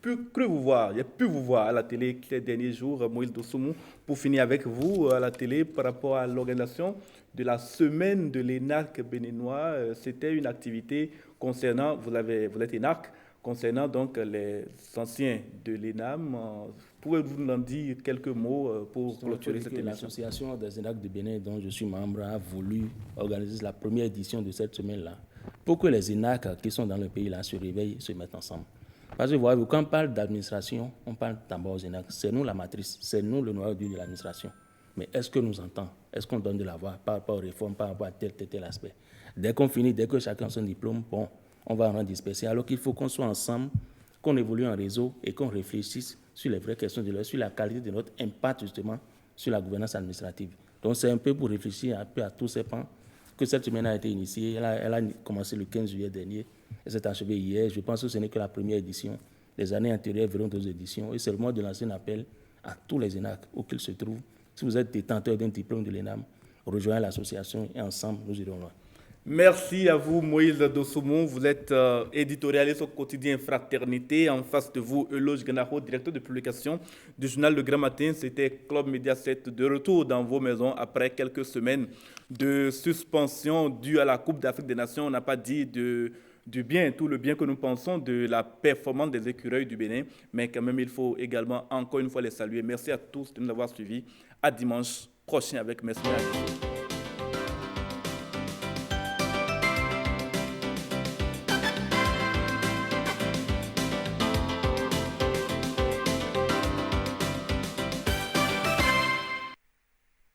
pu vous voir à la télé ces derniers jours, Moïse Dosoumou, pour finir avec vous à la télé par rapport à l'organisation de la semaine de l'ENAC béninois. C'était une activité concernant, vous êtes ENAC, concernant donc les anciens de l'ENAM. Pouvez-vous nous en dire quelques mots pour clôturer cette émission? L'association des ENAC de Bénin, dont je suis membre, a voulu organiser la première édition de cette semaine-là pour que les ENAC qui sont dans le pays là se réveillent, se mettent ensemble. Parce que voyez-vous, quand on parle d'administration, on parle d'abord aux ENAC. C'est nous la matrice, c'est nous le noyau dur de l'administration. Mais est-ce que nous entendons? Est-ce qu'on donne de la voix par rapport aux réformes, par rapport à tel aspect? Dès qu'on finit, dès que chacun a son diplôme, bon, on va en disperser. Alors qu'il faut qu'on soit ensemble, qu'on évolue en réseau et qu'on réfléchisse sur les vraies questions de l'heure, sur la qualité de notre impact justement sur la gouvernance administrative. Donc c'est un peu pour réfléchir un peu à tous ces pans que cette semaine a été initiée. Elle a commencé le 15 juillet dernier et s'est achevée hier. Je pense que ce n'est que la première édition. Les années antérieures verront d'autres éditions. Et c'est le moment de lancer un appel à tous les ENAC, où qu'ils se trouvent. Si vous êtes détenteur d'un diplôme de l'ENAM, rejoignez l'association et ensemble, nous irons loin. Merci à vous, Moïse Dosoumou. Vous êtes éditorialiste au quotidien Fraternité. En face de vous, Eloge Ganaro, directeur de publication du journal Le Grand Matin. C'était Club Média 7 de retour dans vos maisons après quelques semaines de suspension due à la Coupe d'Afrique des Nations. On n'a pas dit du bien, tout le bien que nous pensons de la performance des écureuils du Bénin. Mais quand même, il faut également encore une fois les saluer. Merci à tous de nous avoir suivis. À dimanche prochain avec Merci.